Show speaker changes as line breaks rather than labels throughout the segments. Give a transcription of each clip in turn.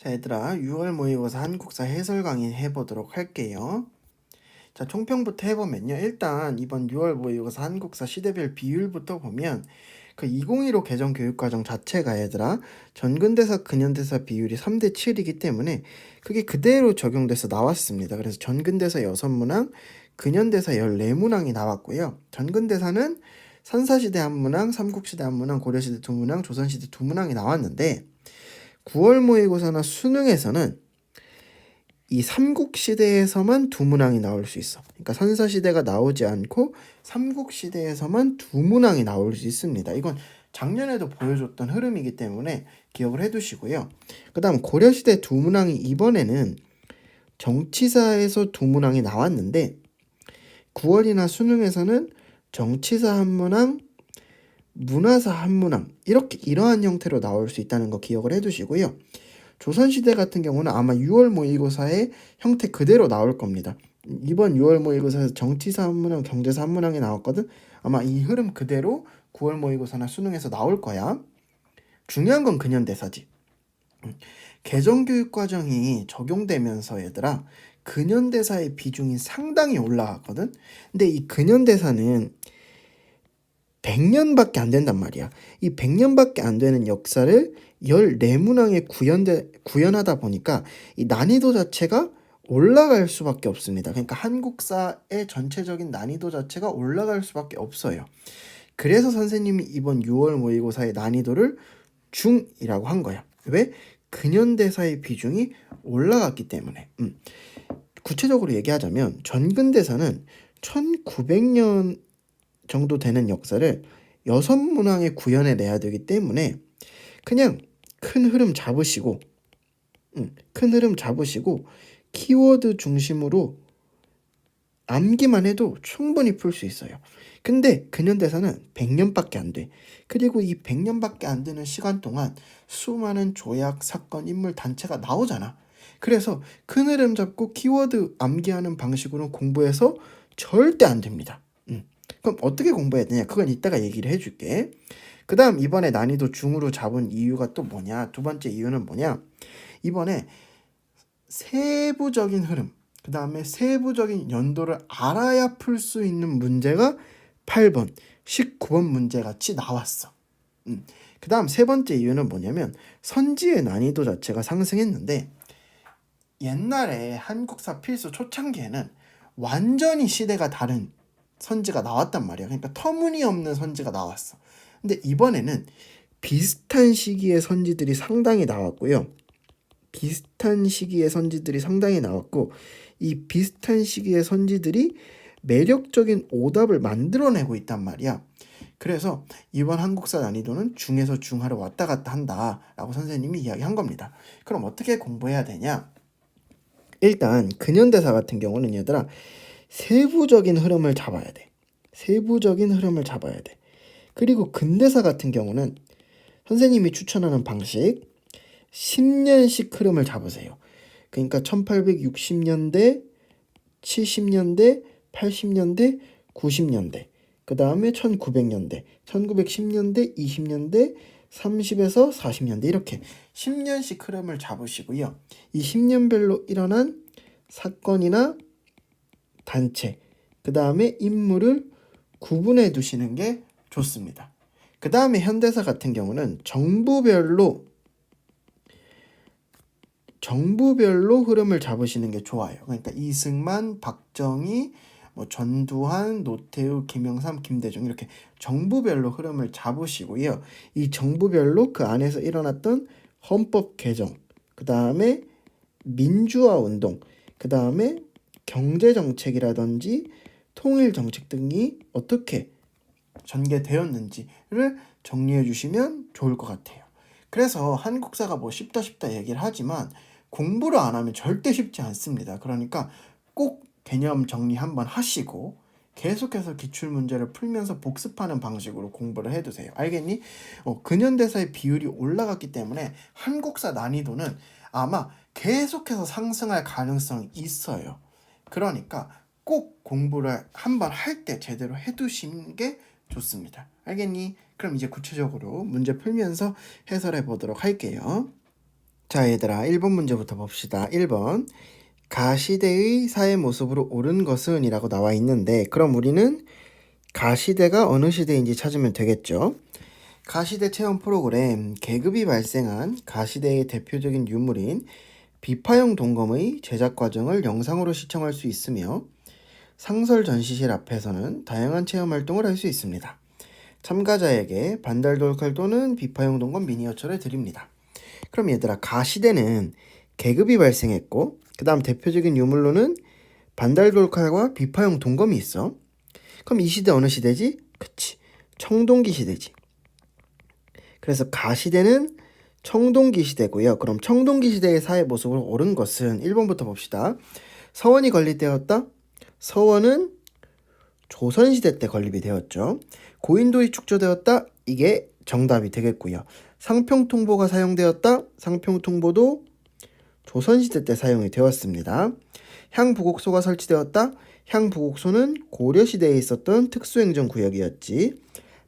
자, 얘들아, 6월 모의고사 한국사 해설 강의 해보도록 할게요. 자, 총평부터 해보면요. 일단 이번 6월 모의고사 한국사 시대별 비율부터 보면 그 2015 개정 교육과정 자체가 얘들아 전근대사 근현대사 비율이 3대 7이기 때문에 그게 그대로 적용돼서 나왔습니다. 그래서 전근대사 6문항, 근현대사 14문항이 나왔고요. 전근대사는 선사시대 1문항, 삼국시대 1문항, 고려시대 2문항, 조선시대 2문항이 나왔는데 9월 모의고사나 수능에서는 이 삼국시대에서만 2문항이 나올 수 있어. 그러니까 선사시대가 나오지 않고 삼국시대에서만 2문항이 나올 수 있습니다. 이건 작년에도 보여줬던 흐름이기 때문에 기억을 해두시고요. 그 다음 고려시대 2문항이 이번에는 정치사에서 2문항이 나왔는데 9월이나 수능에서는 정치사 1문항, 문화사 1문항 이렇게 이러한 형태로 나올 수 있다는 거 기억을 해두시고요. 조선시대 같은 경우는 아마 6월 모의고사의 형태 그대로 나올 겁니다. 이번 6월 모의고사에서 정치사 1문항, 경제사 1문항이 나왔거든. 아마 이 흐름 그대로 9월 모의고사나 수능에서 나올 거야. 중요한 건 근현대사지. 개정교육과정이 적용되면서 얘들아 근현대사의 비중이 상당히 올라갔거든. 근데 이 근현대사는 100년밖에 안 된단 말이야. 이 100년밖에 안 되는 역사를 14문항에 구현하다 보니까 이 난이도 자체가 올라갈 수밖에 없습니다. 그러니까 한국사의 전체적인 난이도 자체가 올라갈 수밖에 없어요. 그래서 선생님이 이번 6월 모의고사의 난이도를 중이라고 한 거야. 왜? 근현대사의 비중이 올라갔기 때문에. 구체적으로 얘기하자면 전근대사는 1900년 정도 되는 역사를 6문항에 구현해 내야 되기 때문에 그냥 큰 흐름 잡으시고 키워드 중심으로 암기만 해도 충분히 풀 수 있어요. 근데 근현대사는 100년밖에 안 돼. 그리고 이 100년밖에 안 되는 시간 동안 수많은 조약, 사건, 인물, 단체가 나오잖아. 그래서 큰 흐름 잡고 키워드 암기하는 방식으로 공부해서 절대 안 됩니다. 그럼 어떻게 공부해야 되냐? 그건 이따가 얘기를 해줄게. 그 다음 이번에 난이도 중으로 잡은 이유가 또 뭐냐? 두 번째 이유는 뭐냐? 이번에 세부적인 흐름, 그 다음에 세부적인 연도를 알아야 풀 수 있는 문제가 8번, 19번 문제같이 나왔어. 그 다음 세 번째 이유는 뭐냐면 선지의 난이도 자체가 상승했는데 옛날에 한국사 필수 초창기에는 완전히 시대가 다른 선지가 나왔단 말이야. 그러니까 터무니없는 선지가 나왔어. 근데 이번에는 비슷한 시기의 선지들이 상당히 나왔고요. 이 비슷한 시기의 선지들이 매력적인 오답을 만들어내고 있단 말이야. 그래서 이번 한국사 난이도는 중에서 중하로 왔다 갔다 한다라고 선생님이 이야기한 겁니다. 그럼 어떻게 공부해야 되냐? 일단 근현대사 같은 경우는 얘들아 세부적인 흐름을 잡아야 돼. 그리고 근대사 같은 경우는 선생님이 추천하는 방식 10년씩 흐름을 잡으세요. 그러니까 1860년대, 70년대, 80년대, 90년대, 그 다음에 1900년대, 1910년대, 20년대, 30에서 40년대 이렇게 10년씩 흐름을 잡으시고요. 이 10년별로 일어난 사건이나 단체, 그 다음에 인물을 구분해 두시는 게 좋습니다. 그 다음에 현대사 같은 경우는 정부별로 흐름을 잡으시는 게 좋아요. 그러니까 이승만, 박정희, 전두환, 노태우, 김영삼, 김대중 이렇게 정부별로 흐름을 잡으시고요. 이 정부별로 그 안에서 일어났던 헌법 개정, 그 다음에 민주화 운동, 그 다음에 경제정책이라든지 통일정책 등이 어떻게 전개되었는지를 정리해 주시면 좋을 것 같아요. 그래서 한국사가 쉽다 얘기를 하지만 공부를 안 하면 절대 쉽지 않습니다. 그러니까 꼭 개념 정리 한번 하시고 계속해서 기출문제를 풀면서 복습하는 방식으로 공부를 해두세요. 알겠니? 근현대사의 비율이 올라갔기 때문에 한국사 난이도는 아마 계속해서 상승할 가능성이 있어요. 그러니까 꼭 공부를 한번 할 때 제대로 해두시는 게 좋습니다. 알겠니? 그럼 이제 구체적으로 문제 풀면서 해설해 보도록 할게요. 자, 얘들아, 1번 문제부터 봅시다. 1번. 가시대의 사회 모습으로 옳은 것은 이라고 나와 있는데, 그럼 우리는 가시대가 어느 시대인지 찾으면 되겠죠. 가시대 체험 프로그램 계급이 발생한 가시대의 대표적인 유물인 비파형 동검의 제작 과정을 영상으로 시청할 수 있으며 상설 전시실 앞에서는 다양한 체험 활동을 할 수 있습니다. 참가자에게 반달돌칼 또는 비파형 동검 미니어처를 드립니다. 그럼 얘들아, 가시대는 계급이 발생했고 그 다음 대표적인 유물로는 반달돌칼과 비파형 동검이 있어. 그럼 이 시대 어느 시대지? 그치, 청동기 시대지. 그래서 가시대는 청동기 시대고요. 그럼 청동기 시대의 사회 모습으로 옳은 것은 1번부터 봅시다. 서원이 건립되었다. 서원은 조선시대 때 건립이 되었죠. 고인돌이 축조되었다. 이게 정답이 되겠고요. 상평통보가 사용되었다. 상평통보도 조선시대 때 사용이 되었습니다. 향부곡소가 설치되었다. 향부곡소는 고려시대에 있었던 특수행정구역이었지.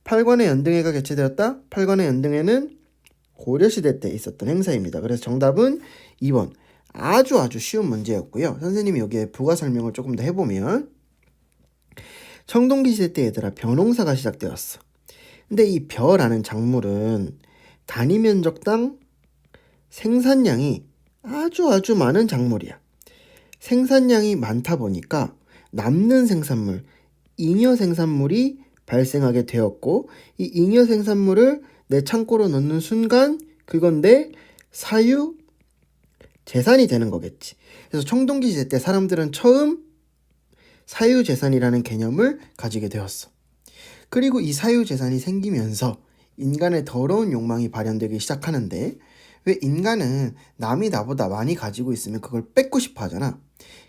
팔관의 연등회가 개최되었다. 팔관의 연등회는 고려시대 때 있었던 행사입니다. 그래서 정답은 2번. 아주 쉬운 문제였고요. 선생님이 여기에 부가 설명을 조금 더 해보면 청동기 시대 때 얘들아 벼농사가 시작되었어. 근데 이 벼라는 작물은 단위 면적당 생산량이 아주 많은 작물이야. 생산량이 많다 보니까 남는 생산물, 잉여 생산물이 발생하게 되었고 이 잉여 생산물을 내 창고로 넣는 순간 그건 내 사유 재산이 되는 거겠지. 그래서 청동기 시대 때 사람들은 처음 사유재산이라는 개념을 가지게 되었어. 그리고 이 사유재산이 생기면서 인간의 더러운 욕망이 발현되기 시작하는데 왜 인간은 남이 나보다 많이 가지고 있으면 그걸 뺏고 싶어 하잖아.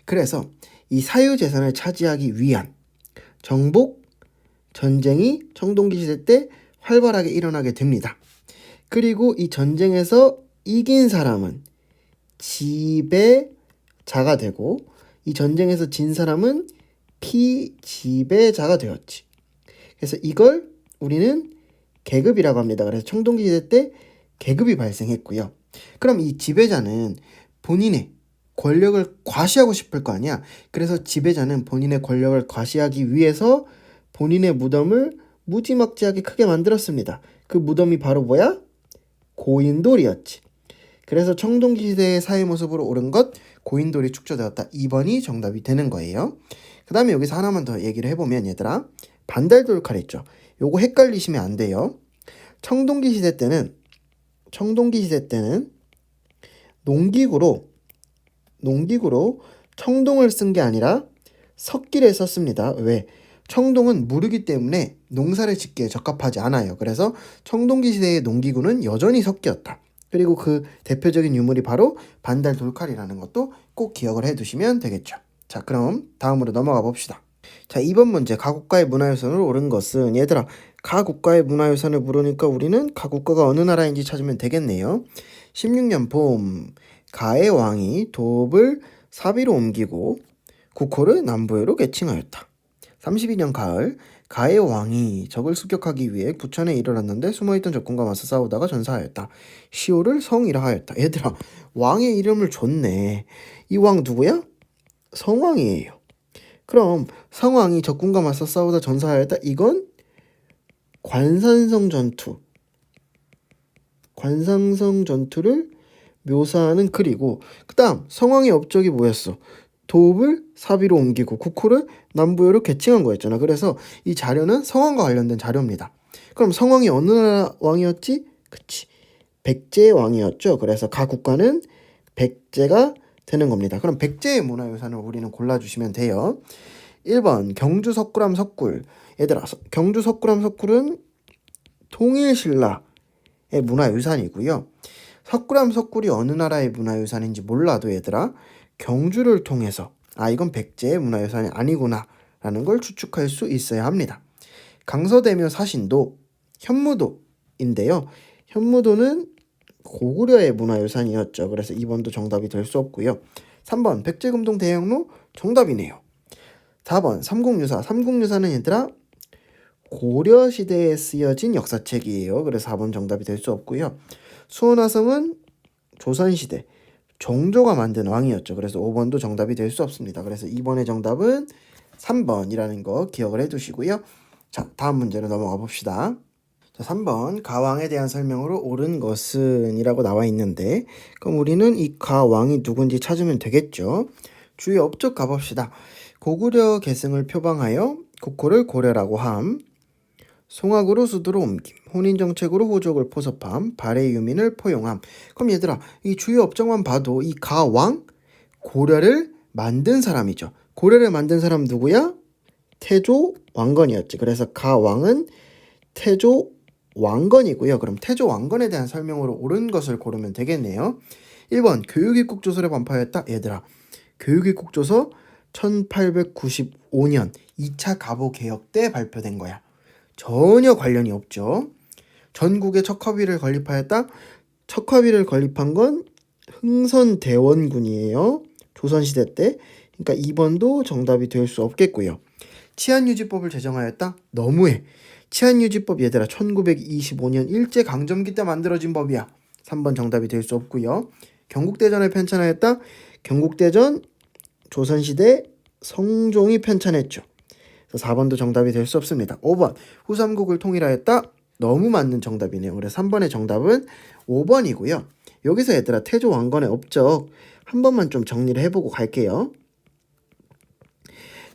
그래서 이 사유재산을 차지하기 위한 정복 전쟁이 청동기 시대 때 활발하게 일어나게 됩니다. 그리고 이 전쟁에서 이긴 사람은 지배자가 되고 이 전쟁에서 진 사람은 피지배자가 되었지. 그래서 이걸 우리는 계급이라고 합니다. 그래서 청동기 시대 때 계급이 발생했고요. 그럼 이 지배자는 본인의 권력을 과시하고 싶을 거 아니야. 그래서 지배자는 본인의 권력을 과시하기 위해서 본인의 무덤을 무지막지하게 크게 만들었습니다. 그 무덤이 바로 뭐야? 고인돌이었지. 그래서 청동기 시대의 사회 모습으로 옳은 것, 고인돌이 축조되었다. 2번이 정답이 되는 거예요. 그 다음에 여기서 하나만 더 얘기를 해보면 얘들아, 반달돌칼 있죠. 요거 헷갈리시면 안 돼요. 청동기 시대 때는 농기구로 청동을 쓴 게 아니라 석기를 썼습니다. 왜? 청동은 무르기 때문에 농사를 짓기에 적합하지 않아요. 그래서 청동기 시대의 농기구는 여전히 석기였다. 그리고 그 대표적인 유물이 바로 반달돌칼이라는 것도 꼭 기억을 해두시면 되겠죠. 자, 그럼 다음으로 넘어가 봅시다. 자, 2번 문제. 가국가의 문화유산으로 옳은 것은, 얘들아, 가국가의 문화유산을 물으니까 우리는 가국가가 어느 나라인지 찾으면 되겠네요. 16년 봄 가의 왕이 도읍을 사비로 옮기고 국호를 남부여로 개칭하였다. 32년 가을 가의 왕이 적을 습격하기 위해 부천에 이르렀는데 숨어있던 적군과 맞서 싸우다가 전사하였다. 시호를 성이라 하였다. 얘들아, 왕의 이름을 줬네. 이 왕 누구야? 성왕이에요. 그럼 성왕이 적군과 맞서 싸우다 전사하였다. 이건 관산성 전투를 묘사하는 글이고, 그 다음 성왕의 업적이 뭐였어? 도읍을 사비로 옮기고 국호를 남부여로 개칭한 거였잖아. 그래서 이 자료는 성왕과 관련된 자료입니다. 그럼 성왕이 어느 나라 왕이었지? 그치, 백제의 왕이었죠. 그래서 가국가는 백제가 되는 겁니다. 그럼 백제의 문화유산을 우리는 골라주시면 돼요. 1번 경주 석굴암 석굴. 얘들아, 경주 석굴암 석굴은 통일신라의 문화유산이고요. 석굴암 석굴이 어느 나라의 문화유산인지 몰라도 얘들아, 경주를 통해서 이건 백제의 문화유산이 아니구나 라는 걸 추측할 수 있어야 합니다. 강서대묘 사신도 현무도인데요. 현무도는 고구려의 문화유산이었죠. 그래서 2번도 정답이 될 수 없고요. 3번 백제금동 대형로 정답이네요. 4번 삼국유사. 삼국유사는 얘들아 고려시대에 쓰여진 역사책이에요. 그래서 4번 정답이 될 수 없고요. 수원화성은 조선시대 종조가 만든 왕이었죠. 그래서 5번도 정답이 될 수 없습니다. 그래서 2번의 정답은 3번이라는 거 기억을 해두시고요. 자, 다음 문제로 넘어가 봅시다. 자, 3번 가왕에 대한 설명으로 옳은 것은 이라고 나와 있는데, 그럼 우리는 이 가왕이 누군지 찾으면 되겠죠. 주요 업적 가봅시다. 고구려 계승을 표방하여 국호를 고려라고 함, 송악으로 수도로 옮김, 혼인정책으로 호족을 포섭함, 발해 유민을 포용함. 그럼 얘들아, 이 주요 업적만 봐도 이 가왕, 고려를 만든 사람이죠. 고려를 만든 사람 누구야? 태조 왕건이었지. 그래서 가왕은 태조 왕건이고요. 그럼 태조 왕건에 대한 설명으로 옳은 것을 고르면 되겠네요. 1번 교육입국조서를 반포하였다. 얘들아, 교육입국조서 1895년 2차 갑오개혁 때 발표된 거야. 전혀 관련이 없죠. 전국에 척화비를 건립하였다. 척화비를 건립한 건 흥선대원군이에요. 조선시대 때. 그러니까 2번도 정답이 될 수 없겠고요. 치안유지법을 제정하였다. 너무해. 치안유지법 얘들아 1925년 일제강점기 때 만들어진 법이야. 3번 정답이 될 수 없고요. 경국대전을 편찬하였다. 경국대전 조선시대 성종이 편찬했죠. 4번도 정답이 될 수 없습니다. 5번 후삼국을 통일하였다. 너무 맞는 정답이네요. 그래서 3번의 정답은 5번이고요. 여기서 얘들아 태조 왕건의 업적 한 번만 좀 정리를 해보고 갈게요.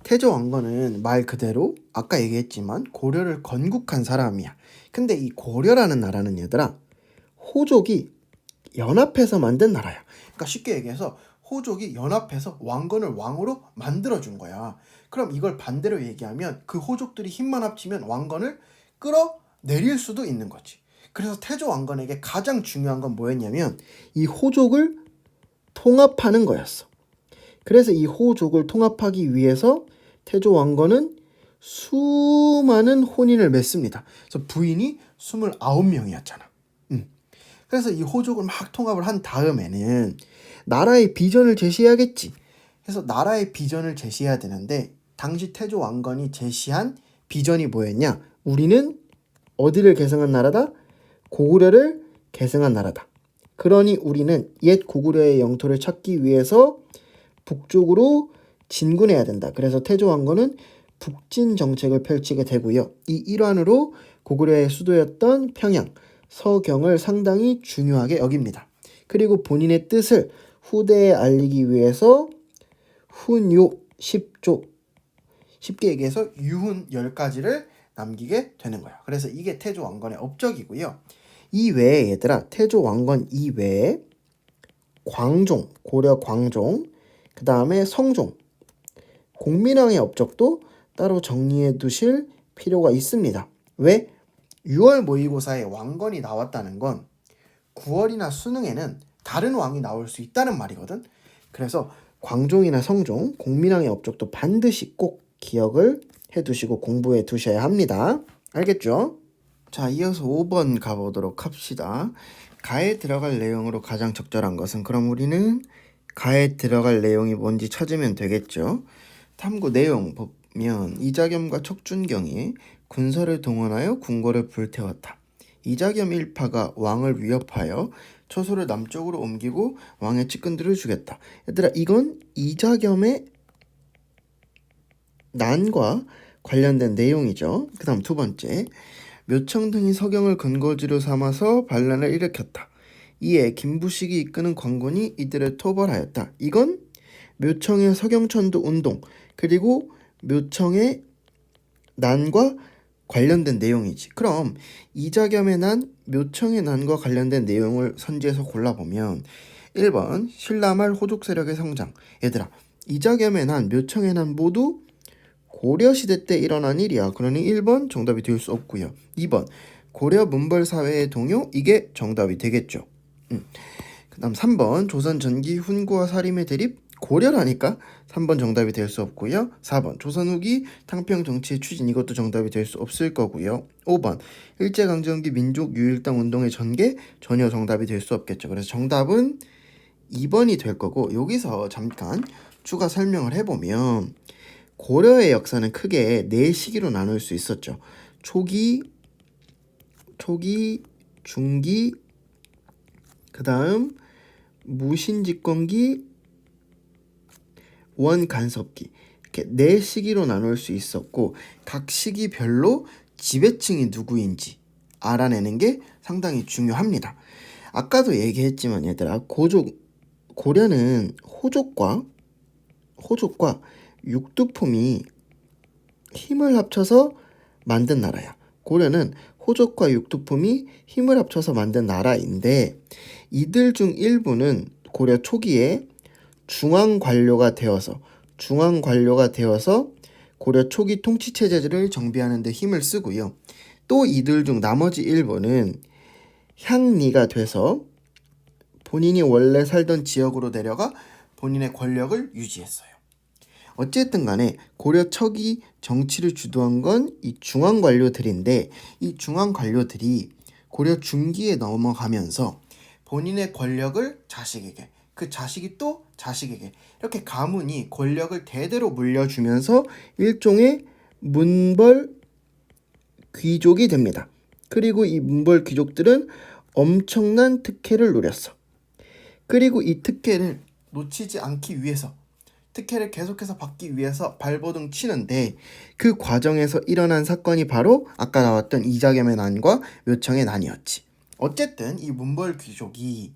태조 왕건은 말 그대로 아까 얘기했지만 고려를 건국한 사람이야. 근데 이 고려라는 나라는 얘들아 호족이 연합해서 만든 나라야. 그러니까 쉽게 얘기해서 호족이 연합해서 왕건을 왕으로 만들어준 거야. 그럼 이걸 반대로 얘기하면 그 호족들이 힘만 합치면 왕건을 끌어내릴 수도 있는 거지. 그래서 태조 왕건에게 가장 중요한 건 뭐였냐면 이 호족을 통합하는 거였어. 그래서 이 호족을 통합하기 위해서 태조 왕건은 수많은 혼인을 맺습니다. 그래서 부인이 29명이었잖아. 그래서 이 호족을 막 통합을 한 다음에는 나라의 비전을 제시해야겠지. 그래서 나라의 비전을 제시해야 되는데 당시 태조 왕건이 제시한 비전이 뭐였냐? 우리는 어디를 계승한 나라다? 고구려를 계승한 나라다. 그러니 우리는 옛 고구려의 영토를 찾기 위해서 북쪽으로 진군해야 된다. 그래서 태조 왕건은 북진 정책을 펼치게 되고요. 이 일환으로 고구려의 수도였던 평양, 서경을 상당히 중요하게 여깁니다. 그리고 본인의 뜻을 후대에 알리기 위해서 훈요 10조, 쉽게 얘기해서 유훈 10가지를 남기게 되는 거야. 그래서 이게 태조 왕건의 업적이고요. 이 외에 얘들아 태조 왕건 이외에 광종, 고려 광종, 그 다음에 성종, 공민왕의 업적도 따로 정리해 두실 필요가 있습니다. 왜? 6월 모의고사에 왕건이 나왔다는 건 9월이나 수능에는 다른 왕이 나올 수 있다는 말이거든. 그래서 광종이나 성종, 공민왕의 업적도 반드시 꼭 기억을 해두시고 공부해 두셔야 합니다. 알겠죠? 자, 이어서 5번 가보도록 합시다. 가에 들어갈 내용으로 가장 적절한 것은, 그럼 우리는 가에 들어갈 내용이 뭔지 찾으면 되겠죠. 탐구 내용 보면 이자겸과 척준경이 군사를 동원하여 궁궐을 불태웠다. 이자겸 일파가 왕을 위협하여 처소를 남쪽으로 옮기고 왕의 측근들을 죽였다. 얘들아, 이건 이자겸의 난과 관련된 내용이죠. 그 다음 두 번째, 묘청 등이 서경을 근거지로 삼아서 반란을 일으켰다. 이에 김부식이 이끄는 광군이 이들을 토벌하였다. 이건 묘청의 서경천도 운동, 그리고 묘청의 난과 관련된 내용이지. 그럼 이자겸의 난, 묘청의 난과 관련된 내용을 선지해서 골라보면 1번 신라말 호족 세력의 성장. 얘들아, 이자겸의 난, 묘청의 난 모두 고려시대 때 일어난 일이야. 그러니 1번 정답이 될 수 없고요. 2번 고려 문벌 사회의 동요. 이게 정답이 되겠죠. 그 다음 3번 조선 전기 훈구와 사림의 대립. 고려라니까 3번 정답이 될 수 없고요. 4번 조선 후기 탕평 정치의 추진. 이것도 정답이 될 수 없을 거고요. 5번 일제강점기 민족 유일당 운동의 전개. 전혀 정답이 될 수 없겠죠. 그래서 정답은 2번이 될 거고, 여기서 잠깐 추가 설명을 해보면 고려의 역사는 크게 4시기로 나눌 수 있었죠. 초기, 중기, 그 다음 무신집권기, 원간섭기 이렇게 네 시기로 나눌 수 있었고 각 시기별로 지배층이 누구인지 알아내는 게 상당히 중요합니다. 아까도 얘기했지만 얘들아 고려는 호족과 육두품이 힘을 합쳐서 만든 나라야. 고려는 호족과 육두품이 힘을 합쳐서 만든 나라인데 이들 중 일부는 고려 초기에 중앙 관료가 되어서 고려 초기 통치 체제를 정비하는 데 힘을 쓰고요. 또 이들 중 나머지 일부는 향리가 돼서 본인이 원래 살던 지역으로 내려가 본인의 권력을 유지했어요. 어쨌든 간에 고려 초기 정치를 주도한 건 이 중앙 관료들인데 이 중앙 관료들이 고려 중기에 넘어가면서 본인의 권력을 자식에게, 그 자식이 또 자식에게 이렇게 가문이 권력을 대대로 물려주면서 일종의 문벌 귀족이 됩니다. 그리고 이 문벌 귀족들은 엄청난 특혜를 누렸어. 그리고 이 특혜를 놓치지 않기 위해서 특혜를 계속해서 받기 위해서 발버둥 치는데 그 과정에서 일어난 사건이 바로 아까 나왔던 이자겸의 난과 묘청의 난이었지. 어쨌든 이 문벌 귀족이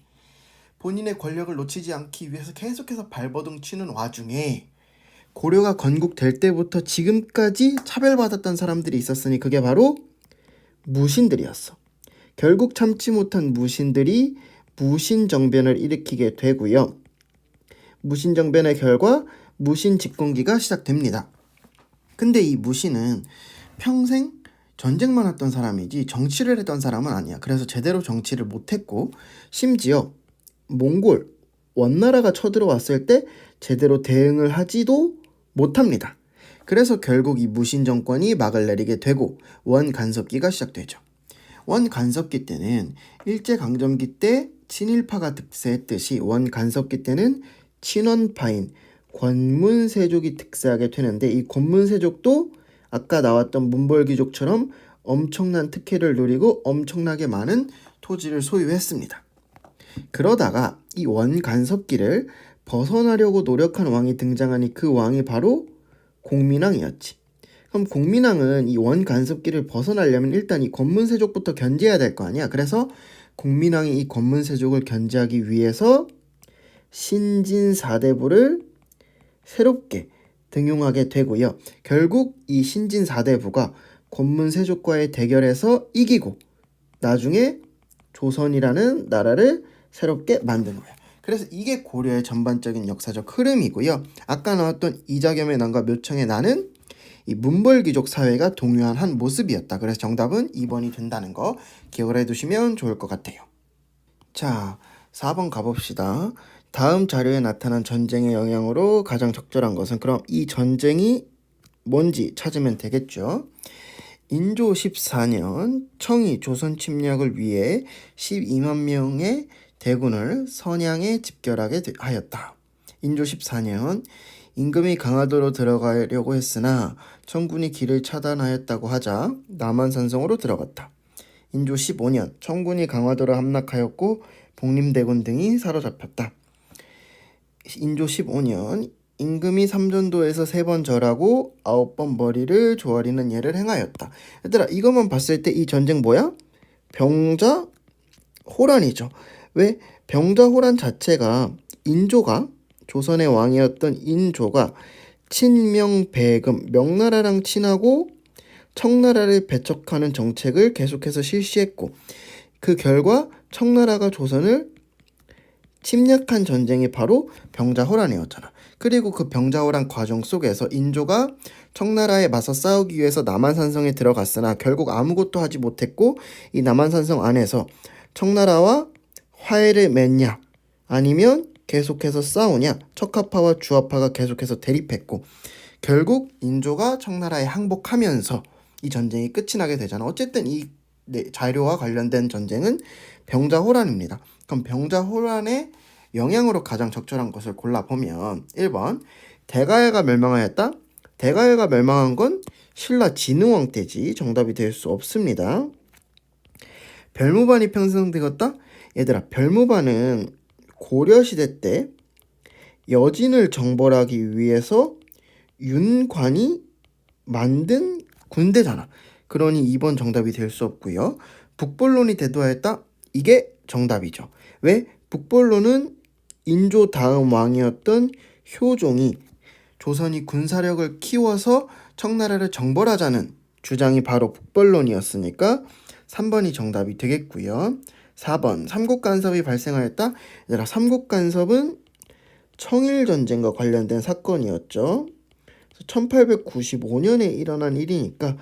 본인의 권력을 놓치지 않기 위해서 계속해서 발버둥 치는 와중에 고려가 건국될 때부터 지금까지 차별받았던 사람들이 있었으니 그게 바로 무신들이었어. 결국 참지 못한 무신들이 무신정변을 일으키게 되고요. 무신정변의 결과 무신집권기가 시작됩니다. 근데 이 무신은 평생 전쟁만 했던 사람이지 정치를 했던 사람은 아니야. 그래서 제대로 정치를 못했고 심지어 몽골 원나라가 쳐들어왔을 때 제대로 대응을 하지도 못합니다. 그래서 결국 이 무신 정권이 막을 내리게 되고 원간섭기가 시작되죠. 원간섭기 때는 일제강점기 때 친일파가 득세했듯이 원간섭기 때는 친원파인 권문세족이 득세하게 되는데 이 권문세족도 아까 나왔던 문벌귀족처럼 엄청난 특혜를 누리고 엄청나게 많은 토지를 소유했습니다. 그러다가 이 원간섭기를 벗어나려고 노력한 왕이 등장하니 그 왕이 바로 공민왕이었지. 그럼 공민왕은 이 원간섭기를 벗어나려면 일단 이 권문세족부터 견제해야 될 거 아니야. 그래서 공민왕이 이 권문세족을 견제하기 위해서 신진사대부를 새롭게 등용하게 되고요. 결국 이 신진사대부가 권문세족과의 대결에서 이기고 나중에 조선이라는 나라를 새롭게 만든 거예요. 그래서 이게 고려의 전반적인 역사적 흐름이고요. 아까 나왔던 이자겸의 난과 묘청의 난은 이 문벌귀족 사회가 동요한 한 모습이었다. 그래서 정답은 2번이 된다는 거 기억을 해두시면 좋을 것 같아요. 자, 4번 가봅시다. 다음 자료에 나타난 전쟁의 영향으로 가장 적절한 것은, 그럼 이 전쟁이 뭔지 찾으면 되겠죠. 인조 14년 청이 조선 침략을 위해 12만 명의 대군을 선양에 집결하게 하였다. 인조 14년 임금이 강화도로 들어가려고 했으나 청군이 길을 차단하였다고 하자 남한산성으로 들어갔다. 인조 15년 청군이 강화도로 함락하였고 복림대군 등이 사로잡혔다. 인조 15년 임금이 삼전도에서 3번 절하고 9번 머리를 조아리는 예를 행하였다. 얘들아, 이것만 봤을 때 이 전쟁 뭐야? 병자호란이죠. 왜? 병자호란 자체가 인조가, 조선의 왕이었던 인조가 친명배금, 명나라랑 친하고 청나라를 배척하는 정책을 계속해서 실시했고 그 결과 청나라가 조선을 침략한 전쟁이 바로 병자호란이었잖아. 그리고 그 병자호란 과정 속에서 인조가 청나라에 맞서 싸우기 위해서 남한산성에 들어갔으나 결국 아무것도 하지 못했고 이 남한산성 안에서 청나라와 화해를 맺냐 아니면 계속해서 싸우냐, 척하파와 주하파가 계속해서 대립했고 결국 인조가 청나라에 항복하면서 이 전쟁이 끝이 나게 되잖아. 어쨌든 이 자료와 관련된 전쟁은 병자호란입니다. 그럼 병자호란의 영향으로 가장 적절한 것을 골라보면 1번 대가야가 멸망하였다. 대가야가 멸망한 건 신라 진흥왕 때지. 정답이 될 수 없습니다. 별무반이 편성되었다. 얘들아, 별무반은 고려시대 때 여진을 정벌하기 위해서 윤관이 만든 군대잖아. 그러니 2번 정답이 될 수 없고요. 북벌론이 대도하였다. 이게 정답이죠. 왜? 북벌론은 인조 다음 왕이었던 효종이 조선이 군사력을 키워서 청나라를 정벌하자는 주장이 바로 북벌론이었으니까 3번이 정답이 되겠고요. 4번 삼국간섭이 발생하였다. 얘들아, 삼국간섭은 청일전쟁과 관련된 사건이었죠. 1895년에 일어난 일이니까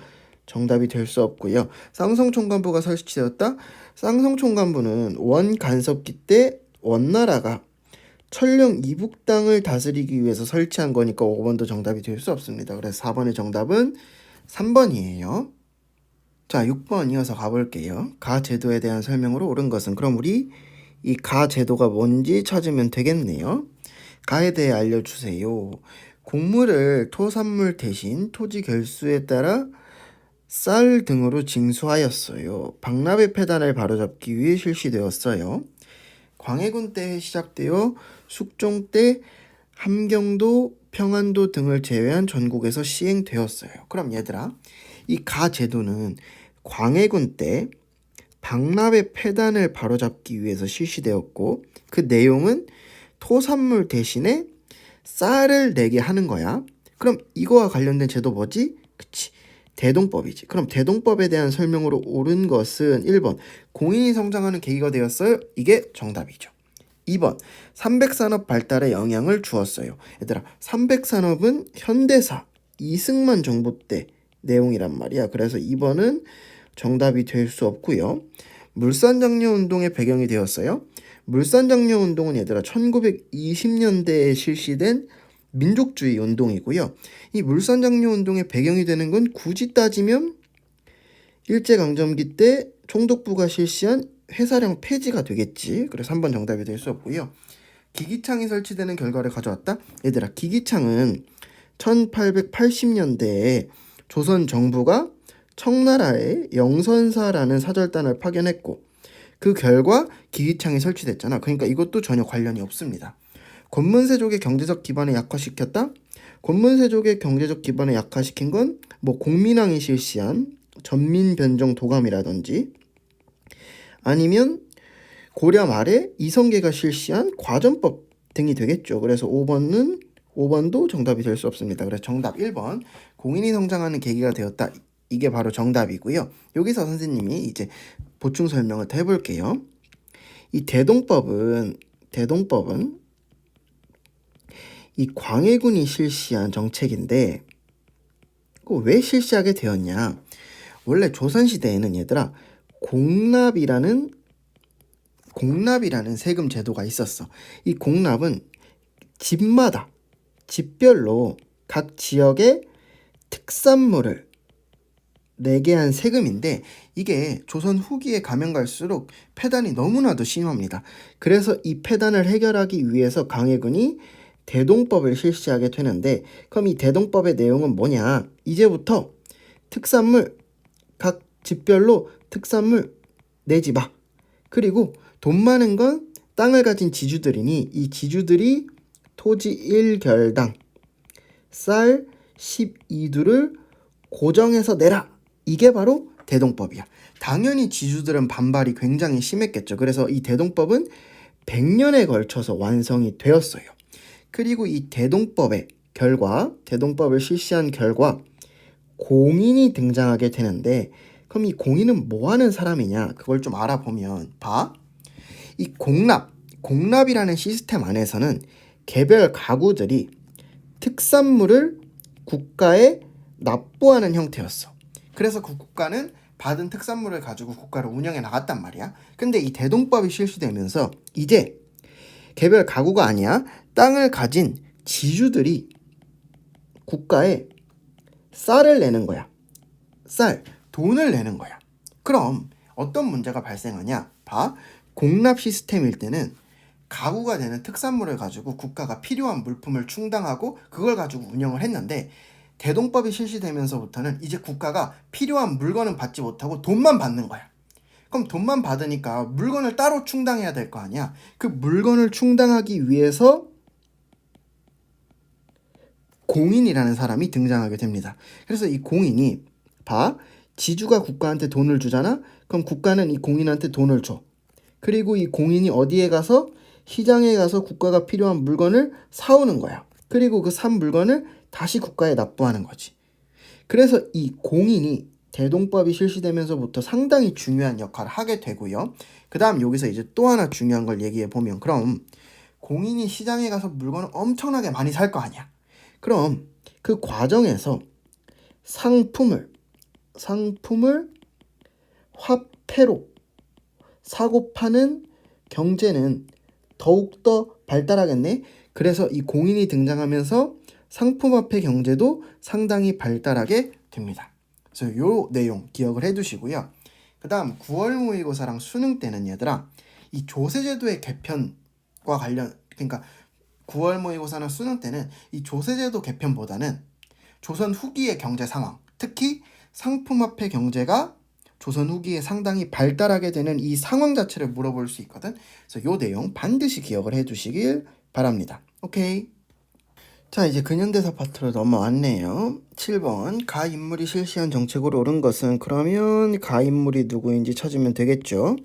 정답이 될 수 없고요. 쌍성총관부가 설치되었다. 쌍성총관부는 원간섭기 때 원나라가 천령 이북 땅을 다스리기 위해서 설치한 거니까 5번도 정답이 될 수 없습니다. 그래서 4번의 정답은 3번이에요. 자, 6번 이어서 가볼게요. 가제도에 대한 설명으로 옳은 것은, 그럼 우리 이 가제도가 뭔지 찾으면 되겠네요. 가에 대해 알려주세요. 곡물을 토산물 대신 토지 결수에 따라 쌀 등으로 징수하였어요. 박나베 폐단을 바로잡기 위해 실시되었어요. 광해군 때 시작되어 숙종 때 함경도, 평안도 등을 제외한 전국에서 시행되었어요. 그럼 얘들아, 이 가제도는 광해군 때 박나베 폐단을 바로잡기 위해서 실시되었고, 그 내용은 토산물 대신에 쌀을 내게 하는 거야. 그럼 이거와 관련된 제도 뭐지? 그치, 대동법이지. 그럼 대동법에 대한 설명으로 옳은 것은 1번 공인이 성장하는 계기가 되었어요. 이게 정답이죠. 2번 삼백산업 발달에 영향을 주었어요. 얘들아, 삼백산업은 현대사 이승만 정부 때 내용이란 말이야. 그래서 2번은 정답이 될 수 없고요. 물산장려운동의 배경이 되었어요. 물산장려운동은 얘들아 1920년대에 실시된 민족주의 운동이고요. 이 물산장려운동의 배경이 되는 건 굳이 따지면 일제강점기 때 총독부가 실시한 회사령 폐지가 되겠지. 그래서 3번 정답이 될 수 없고요. 기기창이 설치되는 결과를 가져왔다. 얘들아, 기기창은 1880년대에 조선 정부가 청나라에 영선사라는 사절단을 파견했고, 그 결과 기기창이 설치됐잖아. 그러니까 이것도 전혀 관련이 없습니다. 권문세족의 경제적 기반을 약화시켰다. 권문세족의 경제적 기반을 약화시킨 건 뭐 공민왕이 실시한 전민변정 도감이라든지, 아니면 고려 말에 이성계가 실시한 과전법 등이 되겠죠. 그래서 5번도 정답이 될 수 없습니다. 그래서 정답 1번 공인이 성장하는 계기가 되었다. 이게 바로 정답이고요. 여기서 선생님이 이제 보충 설명을 더 해볼게요. 이 대동법은 이 광해군이 실시한 정책인데, 왜 실시하게 되었냐? 원래 조선시대에는 얘들아 공납이라는 세금 제도가 있었어. 이 공납은 집별로 각 지역의 특산물을 내게 한 세금인데, 이게 조선 후기에 가면 갈수록 폐단이 너무나도 심합니다. 그래서 이 폐단을 해결하기 위해서 광해군이 대동법을 실시하게 되는데, 그럼 이 대동법의 내용은 뭐냐? 이제부터 특산물, 각 집별로 특산물 내지 마. 그리고 돈 많은 건 땅을 가진 지주들이니 이 지주들이 토지 1결당 쌀 12두를 고정해서 내라. 이게 바로 대동법이야. 당연히 지주들은 반발이 굉장히 심했겠죠. 그래서 이 대동법은 100년에 걸쳐서 완성이 되었어요. 그리고 이 대동법을 실시한 결과 공인이 등장하게 되는데, 그럼 이 공인은 뭐 하는 사람이냐? 그걸 좀 알아보면 이 공납이라는 시스템 안에서는 개별 가구들이 특산물을 국가에 납부하는 형태였어. 그래서 그 국가는 받은 특산물을 가지고 국가를 운영해 나갔단 말이야. 근데 이 대동법이 실시되면서 이제 개별 가구가 아니야, 땅을 가진 지주들이 국가에 쌀을 내는 거야. 돈을 내는 거야. 그럼 어떤 문제가 발생하냐? 공납 시스템일 때는 가구가 되는 특산물을 가지고 국가가 필요한 물품을 충당하고 그걸 가지고 운영을 했는데, 대동법이 실시되면서부터는 이제 국가가 필요한 물건은 받지 못하고 돈만 받는 거야. 그럼 돈만 받으니까 물건을 따로 충당해야 될 거 아니야. 그 물건을 충당하기 위해서 공인이라는 사람이 등장하게 됩니다. 그래서 이 공인이 지주가 국가한테 돈을 주잖아. 그럼 국가는 이 공인한테 돈을 줘. 그리고 이 공인이 어디에 가서 시장에 가서 국가가 필요한 물건을 사오는 거야. 그리고 그 산 물건을 다시 국가에 납부하는 거지. 그래서 이 공인이 대동법이 실시되면서부터 상당히 중요한 역할을 하게 되고요. 그 다음 여기서 이제 또 하나 중요한 걸 얘기해 보면, 그럼 공인이 시장에 가서 물건을 엄청나게 많이 살 거 아니야. 그럼 그 과정에서 상품을 화폐로 사고 파는 경제는 더욱더 발달하겠네. 그래서 이 공인이 등장하면서 상품화폐 경제도 상당히 발달하게 됩니다. 그래서 요 내용 기억을 해두시고요. 그 다음 9월 모의고사랑 수능 때는 얘들아, 이 조세제도의 개편과 그러니까 9월 모의고사나 수능 때는 이 조세제도 개편보다는 조선 후기의 경제 상황, 특히 상품화폐 경제가 조선 후기에 상당히 발달하게 되는 이 상황 자체를 물어볼 수 있거든. 그래서 요 내용 반드시 기억을 해두시길 바랍니다. 오케이. 자, 이제 근현대사 파트로 넘어왔네요. 7번 가 인물이 실시한 정책으로 옳은 것은, 그러면 가 인물이 누구인지 찾으면 되겠죠.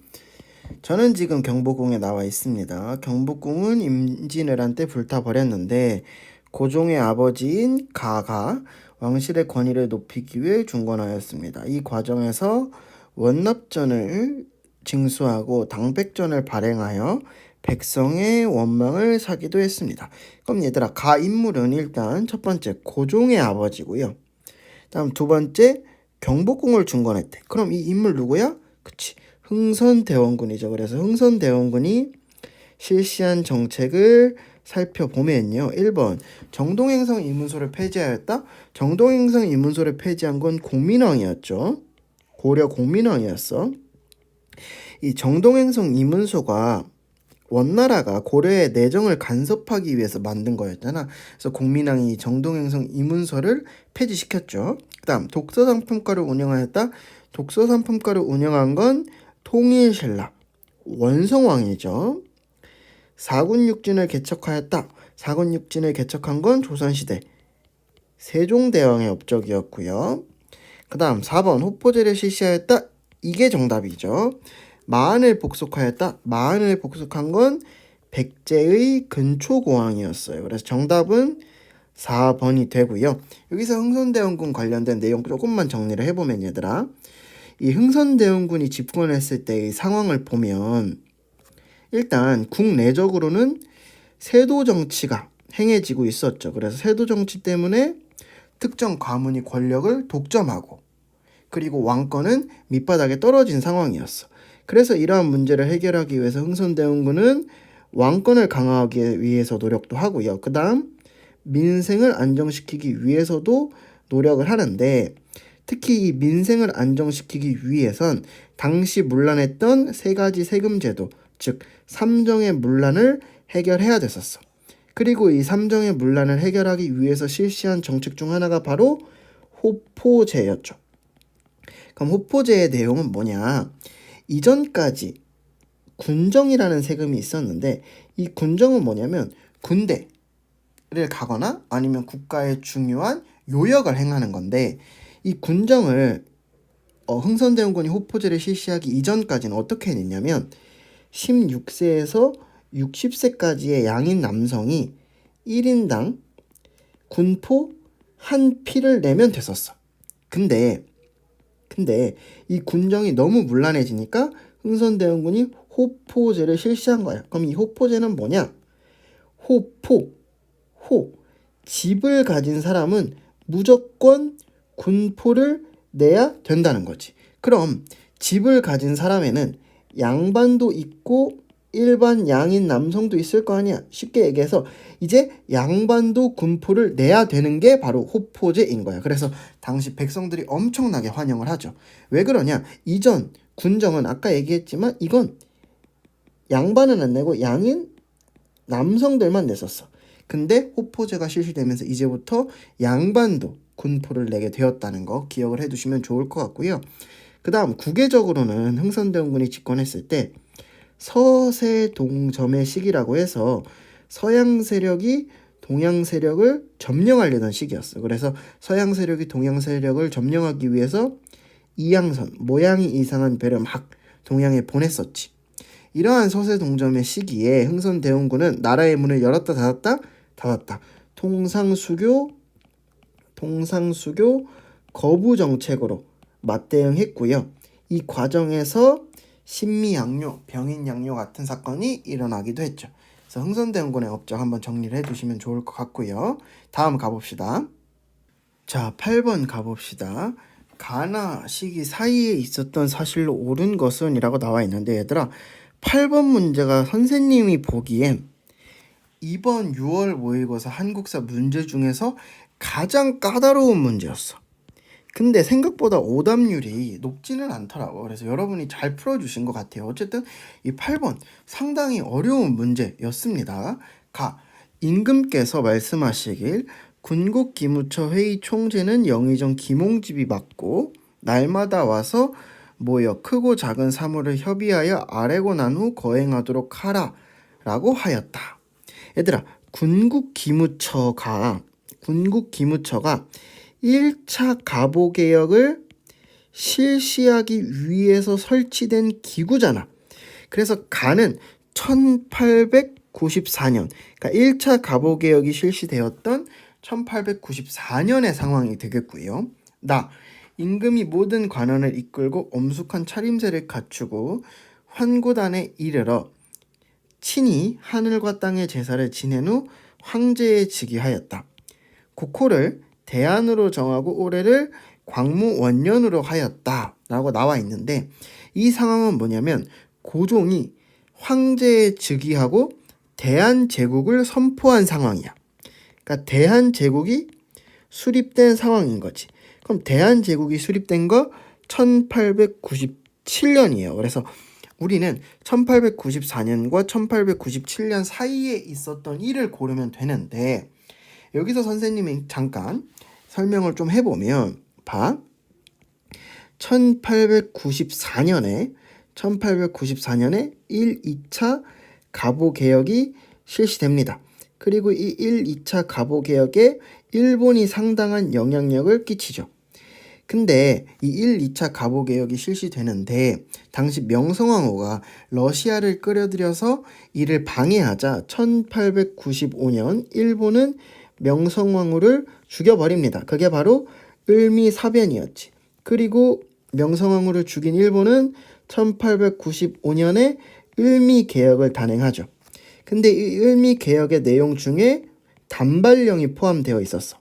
저는 지금 경복궁에 나와 있습니다. 경복궁은 임진왜란 때 불타버렸는데 고종의 아버지인 가가 왕실의 권위를 높이기 위해 중건하였습니다. 이 과정에서 원납전을 징수하고 당백전을 발행하여 백성의 원망을 사기도 했습니다. 그럼 얘들아, 가 인물은 일단 첫 번째 고종의 아버지고요. 다음 두 번째 경복궁을 중건했대. 그럼 이 인물 누구야? 그치, 흥선대원군이죠. 그래서 흥선대원군이 실시한 정책을 살펴보면요. 1번 정동행성 이문소를 폐지하였다. 정동행성 이문소를 폐지한 건 공민왕이었죠. 고려 공민왕이었어. 이 정동행성 이문소가 원나라가 고려의 내정을 간섭하기 위해서 만든 거였잖아. 그래서 공민왕이 정동행성 이문서를 폐지시켰죠. 그 다음 독서상품가를 운영하였다. 독서상품가를 운영한 건 통일신라 원성왕이죠. 사군육진을 개척하였다. 사군육진을 개척한 건 조선시대 세종대왕의 업적이었고요. 그 다음 4번 호포제를 실시하였다. 이게 정답이죠. 마흔을 복속하였다. 마흔을 복속한 건 백제의 근초고왕이었어요. 그래서 정답은 4번이 되고요. 여기서 흥선대원군 관련된 내용 조금만 정리를 해보면 얘들아, 이 흥선대원군이 집권했을 때의 상황을 보면 일단 국내적으로는 세도 정치가 행해지고 있었죠. 그래서 세도 정치 때문에 특정 가문이 권력을 독점하고, 그리고 왕권은 밑바닥에 떨어진 상황이었어. 그래서 이러한 문제를 해결하기 위해서 흥선대원군은 왕권을 강화하기 위해서 노력도 하고요. 그 다음 민생을 안정시키기 위해서도 노력을 하는데, 특히 이 민생을 안정시키기 위해선 당시 문란했던 세 가지 세금제도, 즉 삼정의 문란을 해결해야 됐었어. 그리고 이 삼정의 문란을 해결하기 위해서 실시한 정책 중 하나가 바로 호포제였죠. 그럼 호포제의 내용은 뭐냐? 이전까지 군정이라는 세금이 있었는데, 이 군정은 뭐냐면 군대를 가거나 아니면 국가의 중요한 요역을 행하는 건데, 이 군정을 흥선대원군이 호포제를 실시하기 이전까지는 어떻게 했냐면 16세에서 60세까지의 양인 남성이 1인당 군포 한 피를 내면 됐었어. 근데 이 군정이 너무 문란해지니까 흥선대원군이 호포제를 실시한 거야. 그럼 이 호포제는 뭐냐? 집을 가진 사람은 무조건 군포를 내야 된다는 거지. 그럼 집을 가진 사람에는 양반도 있고 일반 양인 남성도 있을 거 아니야. 쉽게 얘기해서 이제 양반도 군포를 내야 되는 게 바로 호포제인 거야. 그래서 당시 백성들이 엄청나게 환영을 하죠. 왜 그러냐? 이전 군정은 아까 얘기했지만 이건 양반은 안 내고 양인 남성들만 냈었어. 근데 호포제가 실시되면서 이제부터 양반도 군포를 내게 되었다는 거 기억을 해두시면 좋을 것 같고요. 그 다음 국외적으로는 흥선대원군이 집권했을 때 서세동점의 시기라고 해서 서양 세력이 동양 세력을 점령하려던 시기였어. 그래서 서양 세력이 동양 세력을 점령하기 위해서 이양선, 모양이 이상한 배를 막 동양에 보냈었지. 이러한 서세동점의 시기에 흥선대원군은 나라의 문을 열었다 닫았다. 통상수교 거부 정책으로 맞대응했고요. 이 과정에서 신미양요, 병인양요 같은 사건이 일어나기도 했죠. 그래서 흥선대원군의 업적 한번 정리를 해두시면 좋을 것 같고요. 다음 가봅시다. 자, 8번 가봅시다. 가나 시기 사이에 있었던 사실로 옳은 것은 이라고 나와 있는데 얘들아 8번 문제가 선생님이 보기엔 이번 6월 모의고사 한국사 문제 중에서 가장 까다로운 문제였어. 근데 생각보다 오답률이 높지는 않더라고. 그래서 여러분이 잘 풀어주신 것 같아요. 어쨌든 이 8번 상당히 어려운 문제였습니다. 임금께서 말씀하시길 군국기무처 회의 총재는 영의정 김홍집이 맡고 날마다 와서 모여 크고 작은 사무를 협의하여 아뢰고 난 후 거행하도록 하라 라고 하였다. 얘들아 군국기무처가 1차 가보개혁을 실시하기 위해서 설치된 기구잖아. 그래서 가는 1894년, 그러니까 1차 가보개혁이 실시되었던 1894년의 상황이 되겠고요. 임금이 모든 관원을 이끌고 엄숙한 차림새를 갖추고 환구단에 이르러 친히 하늘과 땅의 제사를 지낸 후 황제에 즉위하였다. 국호를 대안으로 정하고 올해를 광무원년으로 하였다 라고 나와 있는데 이 상황은 뭐냐면 고종이 황제에 즉위하고 대한제국을 선포한 상황이야. 그러니까 대한제국이 수립된 상황인 거지. 그럼 대한제국이 수립된 거 1897년이에요. 그래서 우리는 1894년과 1897년 사이에 있었던 일을 고르면 되는데 여기서 선생님이 잠깐 설명을 좀 해보면 1894년에 1, 2차 가보개혁이 실시됩니다. 그리고 이 1, 2차 가보개혁에 일본이 상당한 영향력을 끼치죠. 근데 이 1, 2차 가보개혁이 실시되는데 당시 명성황후가 러시아를 끌어들여서 이를 방해하자 1895년 일본은 명성황후를 죽여버립니다. 그게 바로 을미사변이었지. 그리고 명성황후를 죽인 일본은 1895년에 을미개혁을 단행하죠. 근데 이 을미개혁의 내용 중에 단발령이 포함되어 있었어.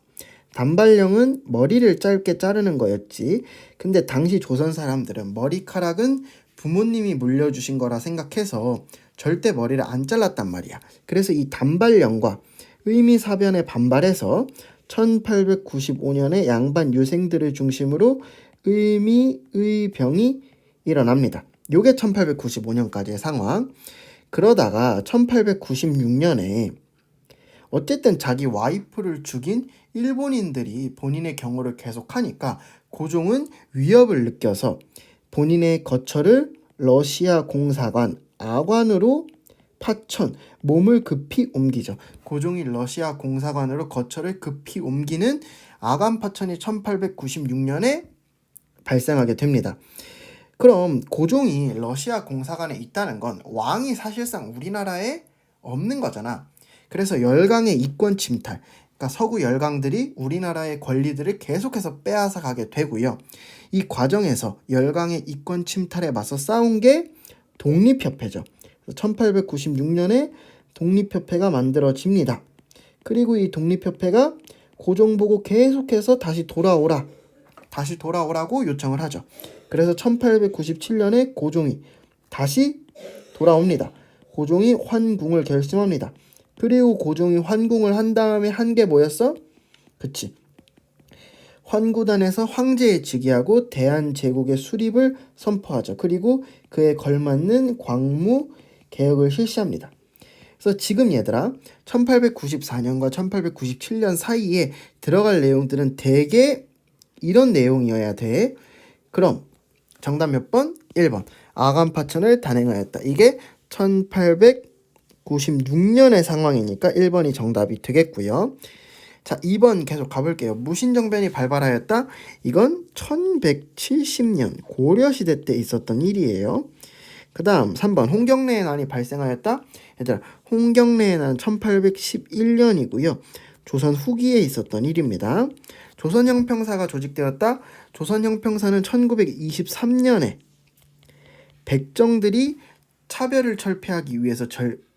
단발령은 머리를 짧게 자르는 거였지. 근데 당시 조선 사람들은 머리카락은 부모님이 물려주신 거라 생각해서 절대 머리를 안 잘랐단 말이야. 그래서 이 단발령과 을미사변에 반발해서 1895년에 양반 유생들을 중심으로 을미의병이 일어납니다. 요게 1895년까지의 상황. 그러다가 1896년에 어쨌든 자기 와이프를 죽인 일본인들이 본인의 경호를 계속하니까 고종은 위협을 느껴서 본인의 거처를 러시아 공사관 아관으로 파천, 몸을 급히 옮기죠. 고종이 러시아 공사관으로 거처를 급히 옮기는 아관 파천이 1896년에 발생하게 됩니다. 그럼 고종이 러시아 공사관에 있다는 건 왕이 사실상 우리나라에 없는 거잖아. 그래서 열강의 이권 침탈, 그러니까 서구 열강들이 우리나라의 권리들을 계속해서 빼앗아 가게 되고요. 이 과정에서 열강의 이권 침탈에 맞서 싸운 게 독립협회죠. 1896년에 독립협회가 만들어집니다. 그리고 이 독립협회가 고종 보고 계속해서 다시 돌아오라고 요청을 하죠. 그래서 1897년에 고종이 다시 돌아옵니다. 고종이 환궁을 결심합니다. 그리고 고종이 환궁을 한 다음에 한 게 뭐였어? 그치. 환구단에서 황제에 즉위하고 대한제국의 수립을 선포하죠. 그리고 그에 걸맞는 광무 개혁을 실시합니다. 그래서 지금 얘들아 1894년과 1897년 사이에 들어갈 내용들은 대개 이런 내용이어야 돼. 그럼 정답 몇 번? 1번. 아간파천을 단행하였다. 이게 1896년의 상황이니까 1번이 정답이 되겠고요. 자, 2번 계속 가볼게요. 무신정변이 발발하였다. 이건 1170년 고려시대 때 있었던 일이에요. 그 다음 3번 홍경래의 난이 발생하였다. 얘들아, 홍경래의 난 1811년이고요. 조선 후기에 있었던 일입니다. 조선형평사가 조직되었다. 조선형평사는 1923년에 백정들이 차별을 철폐하기 위해서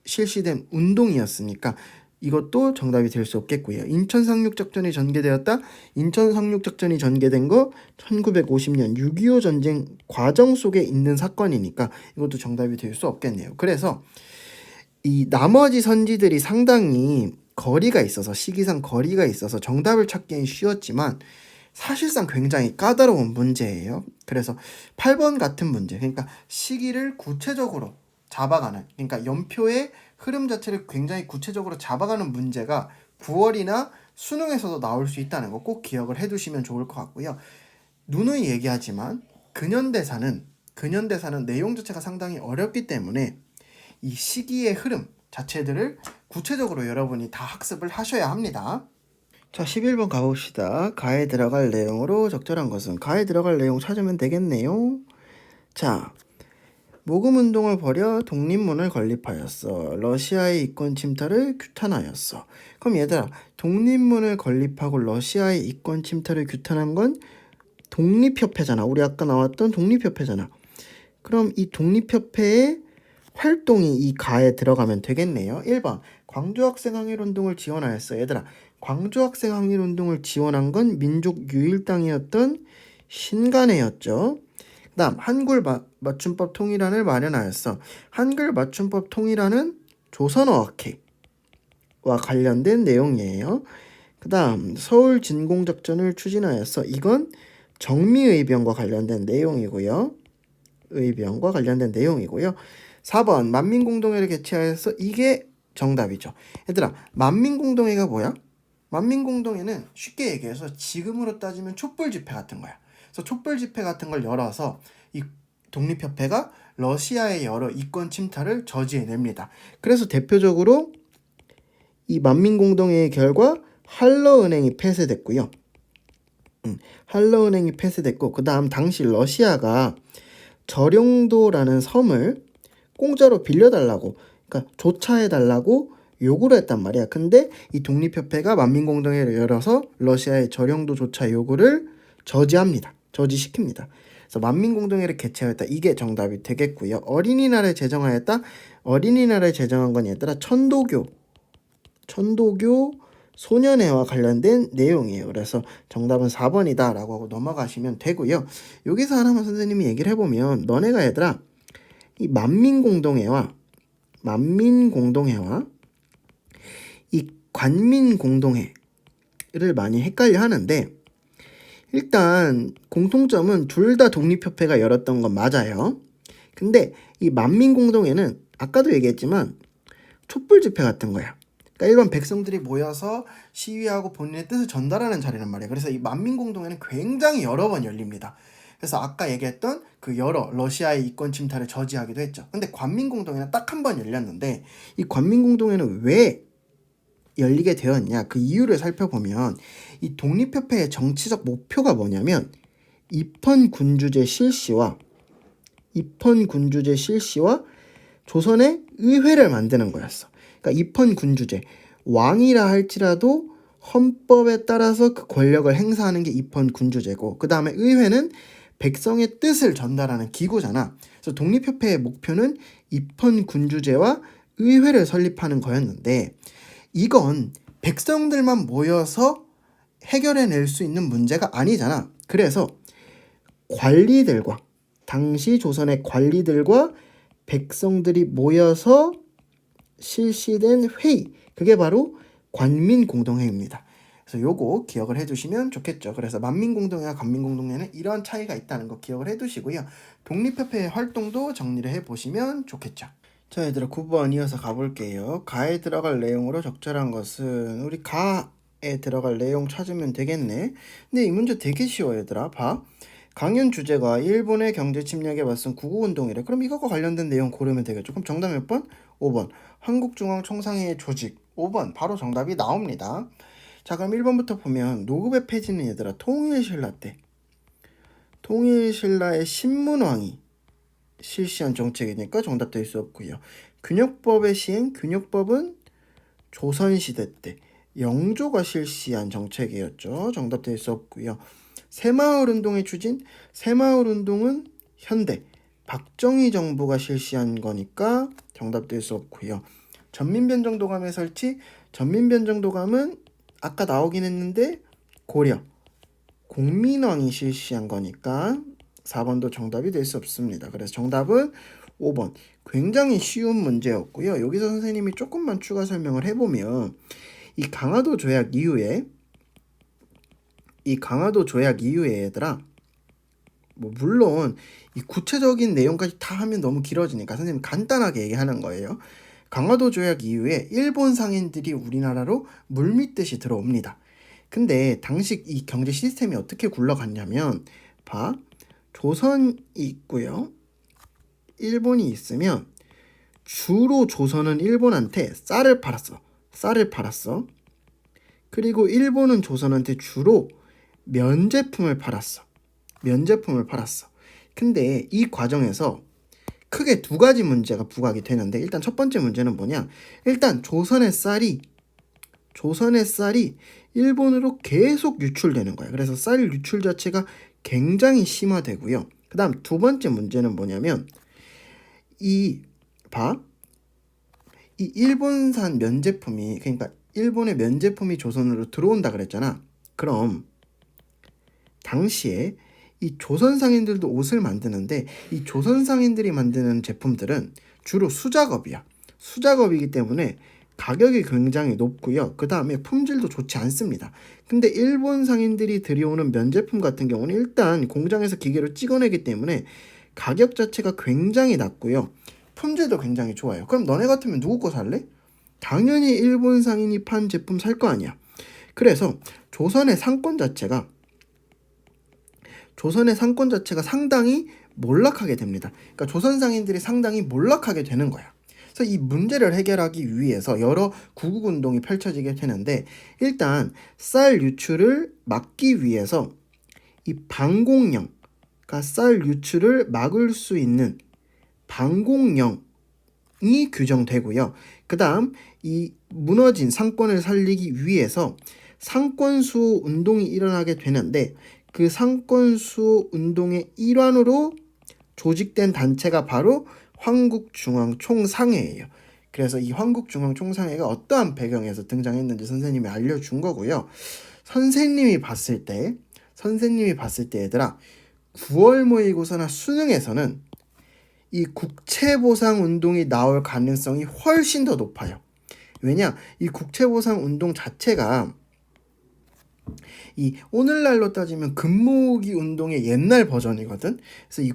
실시된 운동이었으니까 이것도 정답이 될 수 없겠고요. 인천 상륙작전이 전개되었다. 인천 상륙작전이 전개된 거 1950년 6.25 전쟁 과정 속에 있는 사건이니까 이것도 정답이 될 수 없겠네요. 그래서 이 나머지 선지들이 상당히 거리가 있어서 시기상 거리가 있어서 정답을 찾기엔 쉬웠지만 사실상 굉장히 까다로운 문제예요. 그래서 8번 같은 문제, 그러니까 시기를 구체적으로 잡아가는, 그러니까 연표의 흐름 자체를 굉장히 구체적으로 잡아가는 문제가 9월이나 수능에서도 나올 수 있다는 거 꼭 기억을 해두시면 좋을 것 같고요. 누누이 얘기하지만 근현대사는 내용 자체가 상당히 어렵기 때문에 이 시기의 흐름 자체들을 구체적으로 여러분이 다 학습을 하셔야 합니다. 자, 11번 가봅시다. 가에 들어갈 내용으로 적절한 것은 가에 들어갈 내용 찾으면 되겠네요. 자, 모금운동을 벌여 독립문을 건립하였어. 러시아의 이권 침탈을 규탄하였어. 그럼 얘들아, 독립문을 건립하고 러시아의 이권 침탈을 규탄한 건 독립협회잖아. 우리 아까 나왔던 독립협회잖아. 그럼 이 독립협회의 활동이 이 가에 들어가면 되겠네요. 1번 광주학생 항일운동을 지원하였어. 얘들아, 광주학생 항일운동을 지원한 건 민족유일당이었던 신간회였죠. 그 다음 한글 맞춤법 통일안을 마련하였어. 한글 맞춤법 통일안은 조선어학회와 관련된 내용이에요. 그 다음 서울 진공작전을 추진하였어. 이건 정미의병과 관련된 내용이고요. 의병과 관련된 내용이고요. 4번 만민공동회를 개최하여서 이게 정답이죠. 얘들아, 만민공동회가 뭐야? 만민공동회는 쉽게 얘기해서 지금으로 따지면 촛불집회 같은 거야. 그래서 촛불집회 같은 걸 열어서 이 독립협회가 러시아의 여러 이권 침탈을 저지해냅니다. 그래서 대표적으로 이 만민공동회의 결과 한러은행이 폐쇄됐고요. 한러은행이 폐쇄됐고, 그 다음 당시 러시아가 저령도라는 섬을 공짜로 빌려달라고, 그러니까 조차해달라고 요구를 했단 말이야. 근데 이 독립협회가 만민공동회를 열어서 러시아의 저령도 조차 요구를 저지합니다. 저지시킵니다. 그래서 만민공동회를 개최하였다. 이게 정답이 되겠고요. 어린이날을 제정하였다. 어린이날을 제정한 건 얘들아 천도교 소년회와 관련된 내용이에요. 그래서 정답은 4번이다 라고 하고 넘어가시면 되고요. 여기서 하나만 선생님이 얘기를 해보면 너네가 얘들아 이 만민공동회와 이 관민공동회를 많이 헷갈려 하는데, 일단 공통점은 둘 다 독립협회가 열었던 건 맞아요. 근데 이 만민공동회는 아까도 얘기했지만 촛불집회 같은 거야. 그러니까 일반 백성들이 모여서 시위하고 본인의 뜻을 전달하는 자리란 말이야. 그래서 이 만민공동회는 굉장히 여러 번 열립니다. 그래서 아까 얘기했던 그 여러 러시아의 이권 침탈을 저지하기도 했죠. 근데 관민공동회는 딱 한 번 열렸는데 이 관민공동회는 왜 열리게 되었냐, 그 이유를 살펴보면 이 독립협회의 정치적 목표가 뭐냐면 입헌군주제 실시와 조선의 의회를 만드는 거였어. 그러니까 입헌군주제, 왕이라 할지라도 헌법에 따라서 그 권력을 행사하는 게 입헌군주제고, 그 다음에 의회는 백성의 뜻을 전달하는 기구잖아. 그래서 독립협회의 목표는 입헌군주제와 의회를 설립하는 거였는데, 이건 백성들만 모여서 해결해낼 수 있는 문제가 아니잖아. 그래서 관리들과, 당시 조선의 관리들과 백성들이 모여서 실시된 회의, 그게 바로 관민공동회입니다. 그래서 요거 기억을 해두시면 좋겠죠. 그래서 만민공동회와 관민공동회는 이러한 차이가 있다는 거 기억을 해두시고요. 독립협회의 활동도 정리를 해보시면 좋겠죠. 자, 얘들아, 9번 이어서 가볼게요. 가에 들어갈 내용으로 적절한 것은 우리 가에 들어갈 내용 찾으면 되겠네. 근데 이 문제 되게 쉬워. 얘들아, 봐. 강연 주제가 일본의 경제 침략에 맞선 구국운동이래. 그럼 이거과 관련된 내용 고르면 되겠죠. 그럼 정답 몇 번? 5번. 한국중앙총상회의 조직. 5번. 바로 정답이 나옵니다. 자, 그럼 1번부터 보면 노급의 폐지는 얘들아 통일신라 때 통일신라의 신문왕이 실시한 정책이니까 정답 될 수 없고요. 균역법의 시행, 균역법은 조선시대 때 영조가 실시한 정책이었죠. 정답 될 수 없고요. 새마을운동의 추진, 새마을운동은 현대 박정희 정부가 실시한 거니까 정답 될 수 없고요. 전민변정도감의 설치, 전민변정도감은 아까 나오긴 했는데 고려 공민왕이 실시한 거니까 4번도 정답이 될 수 없습니다. 그래서 정답은 5번. 굉장히 쉬운 문제였고요. 여기서 선생님이 조금만 추가 설명을 해보면 이 강화도 조약 이후에 얘들아 뭐 물론 이 구체적인 내용까지 다 하면 너무 길어지니까 선생님 간단하게 얘기하는 거예요. 강화도 조약 이후에 일본 상인들이 우리나라로 물밀듯이 들어옵니다. 근데 당시 이 경제 시스템이 어떻게 굴러갔냐면 조선이 있고요. 일본이 있으면 주로 조선은 일본한테 쌀을 팔았어. 그리고 일본은 조선한테 주로 면제품을 팔았어. 근데 이 과정에서 크게 두 가지 문제가 부각이 되는데 일단 첫 번째 문제는 뭐냐? 일단 조선의 쌀이 일본으로 계속 유출되는 거야. 그래서 쌀 유출 자체가 굉장히 심화되고요. 그 다음 두 번째 문제는 뭐냐면 이 일본산 면제품이 그러니까 일본의 면제품이 조선으로 들어온다 그랬잖아. 그럼 당시에 이 조선 상인들도 옷을 만드는데 이 조선 상인들이 만드는 제품들은 주로 수작업이기 때문에 가격이 굉장히 높고요. 그 다음에 품질도 좋지 않습니다. 근데 일본 상인들이 들여오는 면제품 같은 경우는 일단 공장에서 기계로 찍어내기 때문에 가격 자체가 굉장히 낮고요. 품질도 굉장히 좋아요. 그럼 너네 같으면 누구 거 살래? 당연히 일본 상인이 판 제품 살 거 아니야. 그래서 조선의 상권 자체가 상당히 몰락하게 됩니다. 그러니까 조선 상인들이 상당히 몰락하게 되는 거야. 그래서 이 문제를 해결하기 위해서 여러 구국운동이 펼쳐지게 되는데 일단 쌀 유출을 막기 위해서 이 방공령, 그러니까 쌀 유출을 막을 수 있는 방공령이 규정되고요. 그 다음 이 무너진 상권을 살리기 위해서 상권수호 운동이 일어나게 되는데 그 상권수호 운동의 일환으로 조직된 단체가 바로 황국중앙총상회예요. 그래서 이 황국중앙총상회가 어떠한 배경에서 등장했는지 선생님이 알려준 거고요. 선생님이 봤을 때 얘들아 9월 모의고사나 수능에서는 이 국채보상운동이 나올 가능성이 훨씬 더 높아요. 왜냐? 이 국채보상운동 자체가 이 오늘날로 따지면 금모으기 운동의 옛날 버전이거든. 그래서 이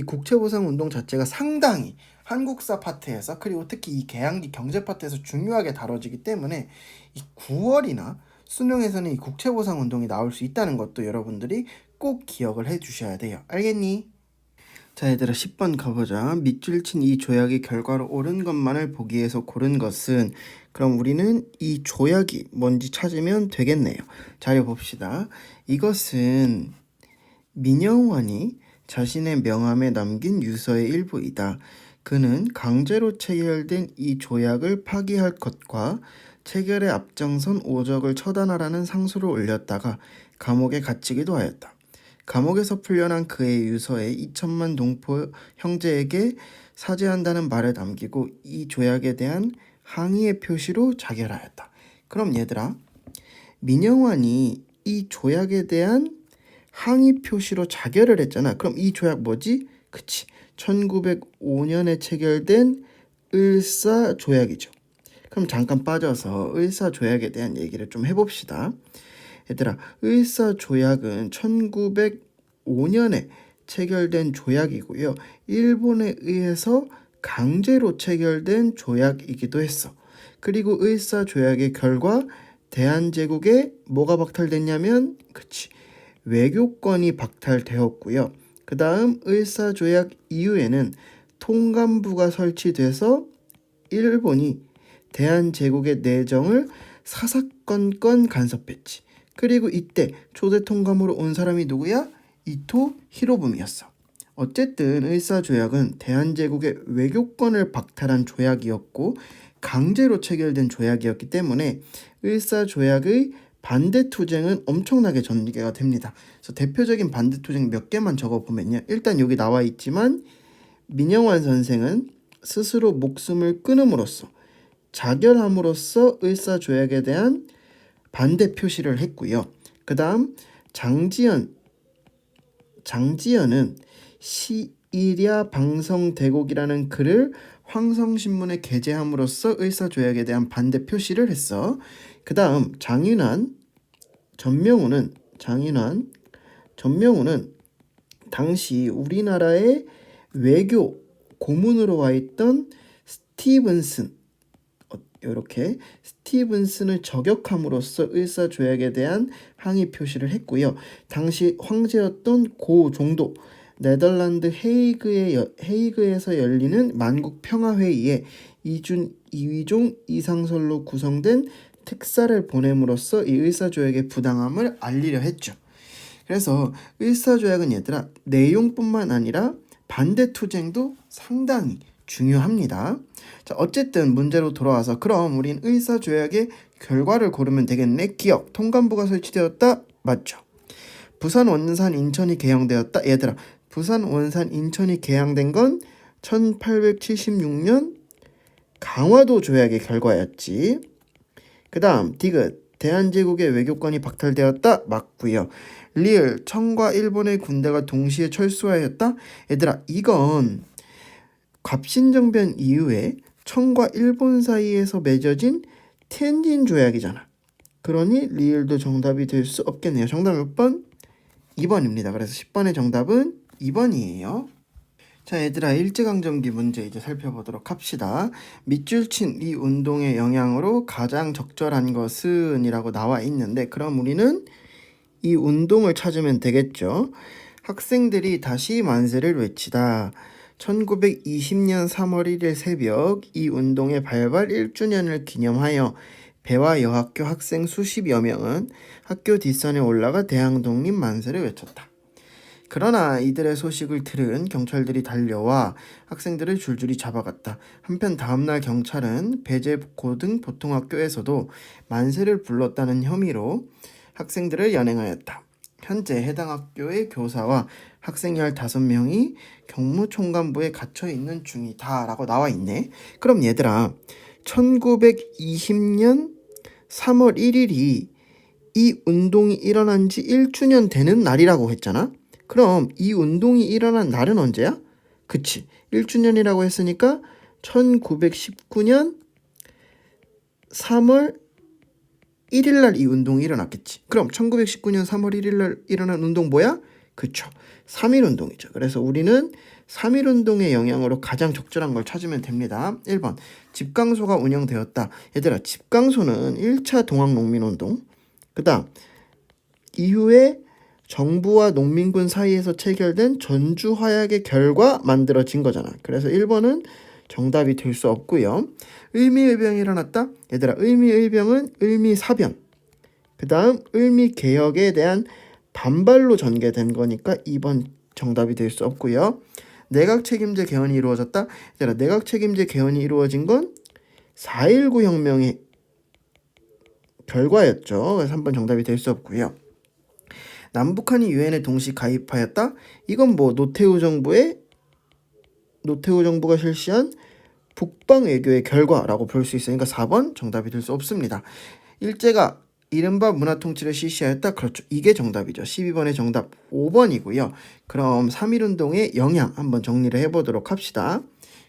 국채보상 운동 자체가 상당히 한국사 파트에서 그리고 특히 이 계양기 경제 파트에서 중요하게 다뤄지기 때문에 이 9월이나 수능에서는 이 국채보상 운동이 나올 수 있다는 것도 여러분들이 꼭 기억을 해 주셔야 돼요. 알겠니? 자, 얘들아 10번 가보자. 밑줄 친 이 조약의 결과로 옳은 것만을 보기 위해서 고른 것은, 그럼 우리는 이 조약이 뭔지 찾으면 되겠네요. 자료 봅시다. 이것은 민영환이 자신의 명함에 남긴 유서의 일부이다. 그는 강제로 체결된 이 조약을 파기할 것과 체결에 앞장선 오적을 처단하라는 상소를 올렸다가 감옥에 갇히기도 하였다. 감옥에서 풀려난 그의 유서에 2천만 동포 형제에게 사죄한다는 말을 남기고 이 조약에 대한 항의의 표시로 자결하였다. 그럼 얘들아, 민영환이 이 조약에 대한 항의 표시로 자결을 했잖아. 그럼 이 조약 뭐지? 그치, 1905년에 체결된 을사조약이죠. 그럼 잠깐 빠져서 을사조약에 대한 얘기를 좀 해봅시다. 얘들아, 을사조약은 1905년에 체결된 조약이고요. 일본에 의해서 강제로 체결된 조약이기도 했어. 그리고 을사조약의 결과 대한제국에 뭐가 박탈됐냐면, 그치, 외교권이 박탈되었고요. 그 다음 을사조약 이후에는 통감부가 설치돼서 일본이 대한제국의 내정을 사사건건 간섭했지. 그리고 이때 초대 통감으로 온 사람이 누구야? 이토 히로부미였어. 어쨌든 을사조약은 대한제국의 외교권을 박탈한 조약이었고 강제로 체결된 조약이었기 때문에 을사조약의 반대투쟁은 엄청나게 전개가 됩니다. 그래서 대표적인 반대투쟁 몇 개만 적어보면요. 일단 여기 나와 있지만 민영환 선생은 스스로 목숨을 끊음으로써 자결함으로써 을사조약에 대한 반대 표시를 했고요. 그 다음 장지연은 시일야 방성대곡이라는 글을 황성신문에 게재함으로써 을사조약에 대한 반대 표시를 했어. 그 다음 전명훈은 당시 우리나라의 외교 고문으로 와 있던 스티븐슨을 저격함으로써 을사조약에 대한 항의 표시를 했고요. 당시 황제였던 고종도 네덜란드 헤이그에서 열리는 만국평화회의에 이위종 이상설로 구성된 특사를 보냄으로써 이 을사조약의 부당함을 알리려 했죠. 그래서 을사조약은 얘들아 내용뿐만 아니라 반대투쟁도 상당히 중요합니다. 자, 어쨌든 문제로 돌아와서 그럼 우린 을사조약의 결과를 고르면 되겠네. 기억, 통감부가 설치되었다. 맞죠? 부산, 원산, 인천이 개항되었다. 얘들아, 부산, 원산, 인천이 개항된 건 1876년 강화도 조약의 결과였지. 그 다음 디귿, 대한제국의 외교권이 박탈되었다. 맞고요. 리을, 청과 일본의 군대가 동시에 철수하였다. 얘들아, 이건 갑신정변 이후에 청과 일본 사이에서 맺어진 텐진 조약이잖아. 그러니 리을도 정답이 될 수 없겠네요. 정답 몇 번? 2번입니다. 그래서 10번의 정답은 2번이에요. 자, 얘들아, 일제강점기 문제 이제 살펴보도록 합시다. 밑줄 친 이 운동의 영향으로 가장 적절한 것은 이라고 나와 있는데, 그럼 우리는 이 운동을 찾으면 되겠죠. 학생들이 다시 만세를 외치다. 1920년 3월 1일 새벽 이 운동의 발발 1주년을 기념하여 배와 여학교 학생 수십여 명은 학교 뒷산에 올라가 대항독립 만세를 외쳤다. 그러나 이들의 소식을 들은 경찰들이 달려와 학생들을 줄줄이 잡아갔다. 한편 다음날 경찰은 배제고등보통학교에서도 만세를 불렀다는 혐의로 학생들을 연행하였다. 현재 해당 학교의 교사와 학생 15명이 경무총감부에 갇혀있는 중이다 라고 나와 있네. 그럼 얘들아, 1920년 3월 1일이 이 운동이 일어난 지 1주년 되는 날이라고 했잖아. 그럼 이 운동이 일어난 날은 언제야? 그치, 1주년이라고 했으니까 1919년 3월 1일날 이 운동이 일어났겠지. 그럼 1919년 3월 1일날 일어난 운동 뭐야? 그쵸, 3.1운동이죠. 그래서 우리는 3.1운동의 영향으로 가장 적절한 걸 찾으면 됩니다. 1번, 집강소가 운영되었다. 얘들아, 집강소는 1차 동학농민운동, 그 다음 이후에 정부와 농민군 사이에서 체결된 전주화약의 결과 만들어진 거잖아. 그래서 1번은 정답이 될 수 없고요. 을미의병이 일어났다. 얘들아, 을미의병은 을미사변, 그 다음 을미개혁에 대한 반발로 전개된 거니까 2번 정답이 될 수 없고요. 내각책임제 개헌이 이루어졌다. 얘들아, 내각책임제 개헌이 이루어진 건 4.19 혁명의 결과였죠. 그래서 3번 정답이 될 수 없고요. 남북한이 유엔에 동시 가입하였다. 이건 뭐 노태우 정부가 실시한 북방 외교의 결과라고 볼 수 있으니까 4번 정답이 될 수 없습니다. 일제가 이른바 문화통치를 실시하였다. 그렇죠, 이게 정답이죠. 12번의 정답 5번이고요. 그럼 3.1운동의 영향 한번 정리를 해보도록 합시다.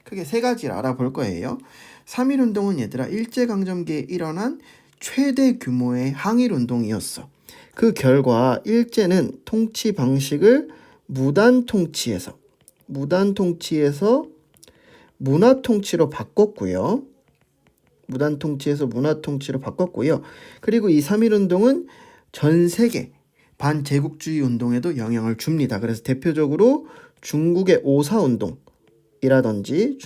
크게 세 가지를 알아볼 거예요. 3.1운동은 얘들아, 일제강점기에 일어난 최대 규모의 항일운동이었어. 그 결과 일제는 통치 방식을 무단통치에서 문화통치로 바꿨고요. 그리고 이 3.1운동은 전 세계 반제국주의 운동에도 영향을 줍니다. 그래서 대표적으로 중국의 오사운동이라든지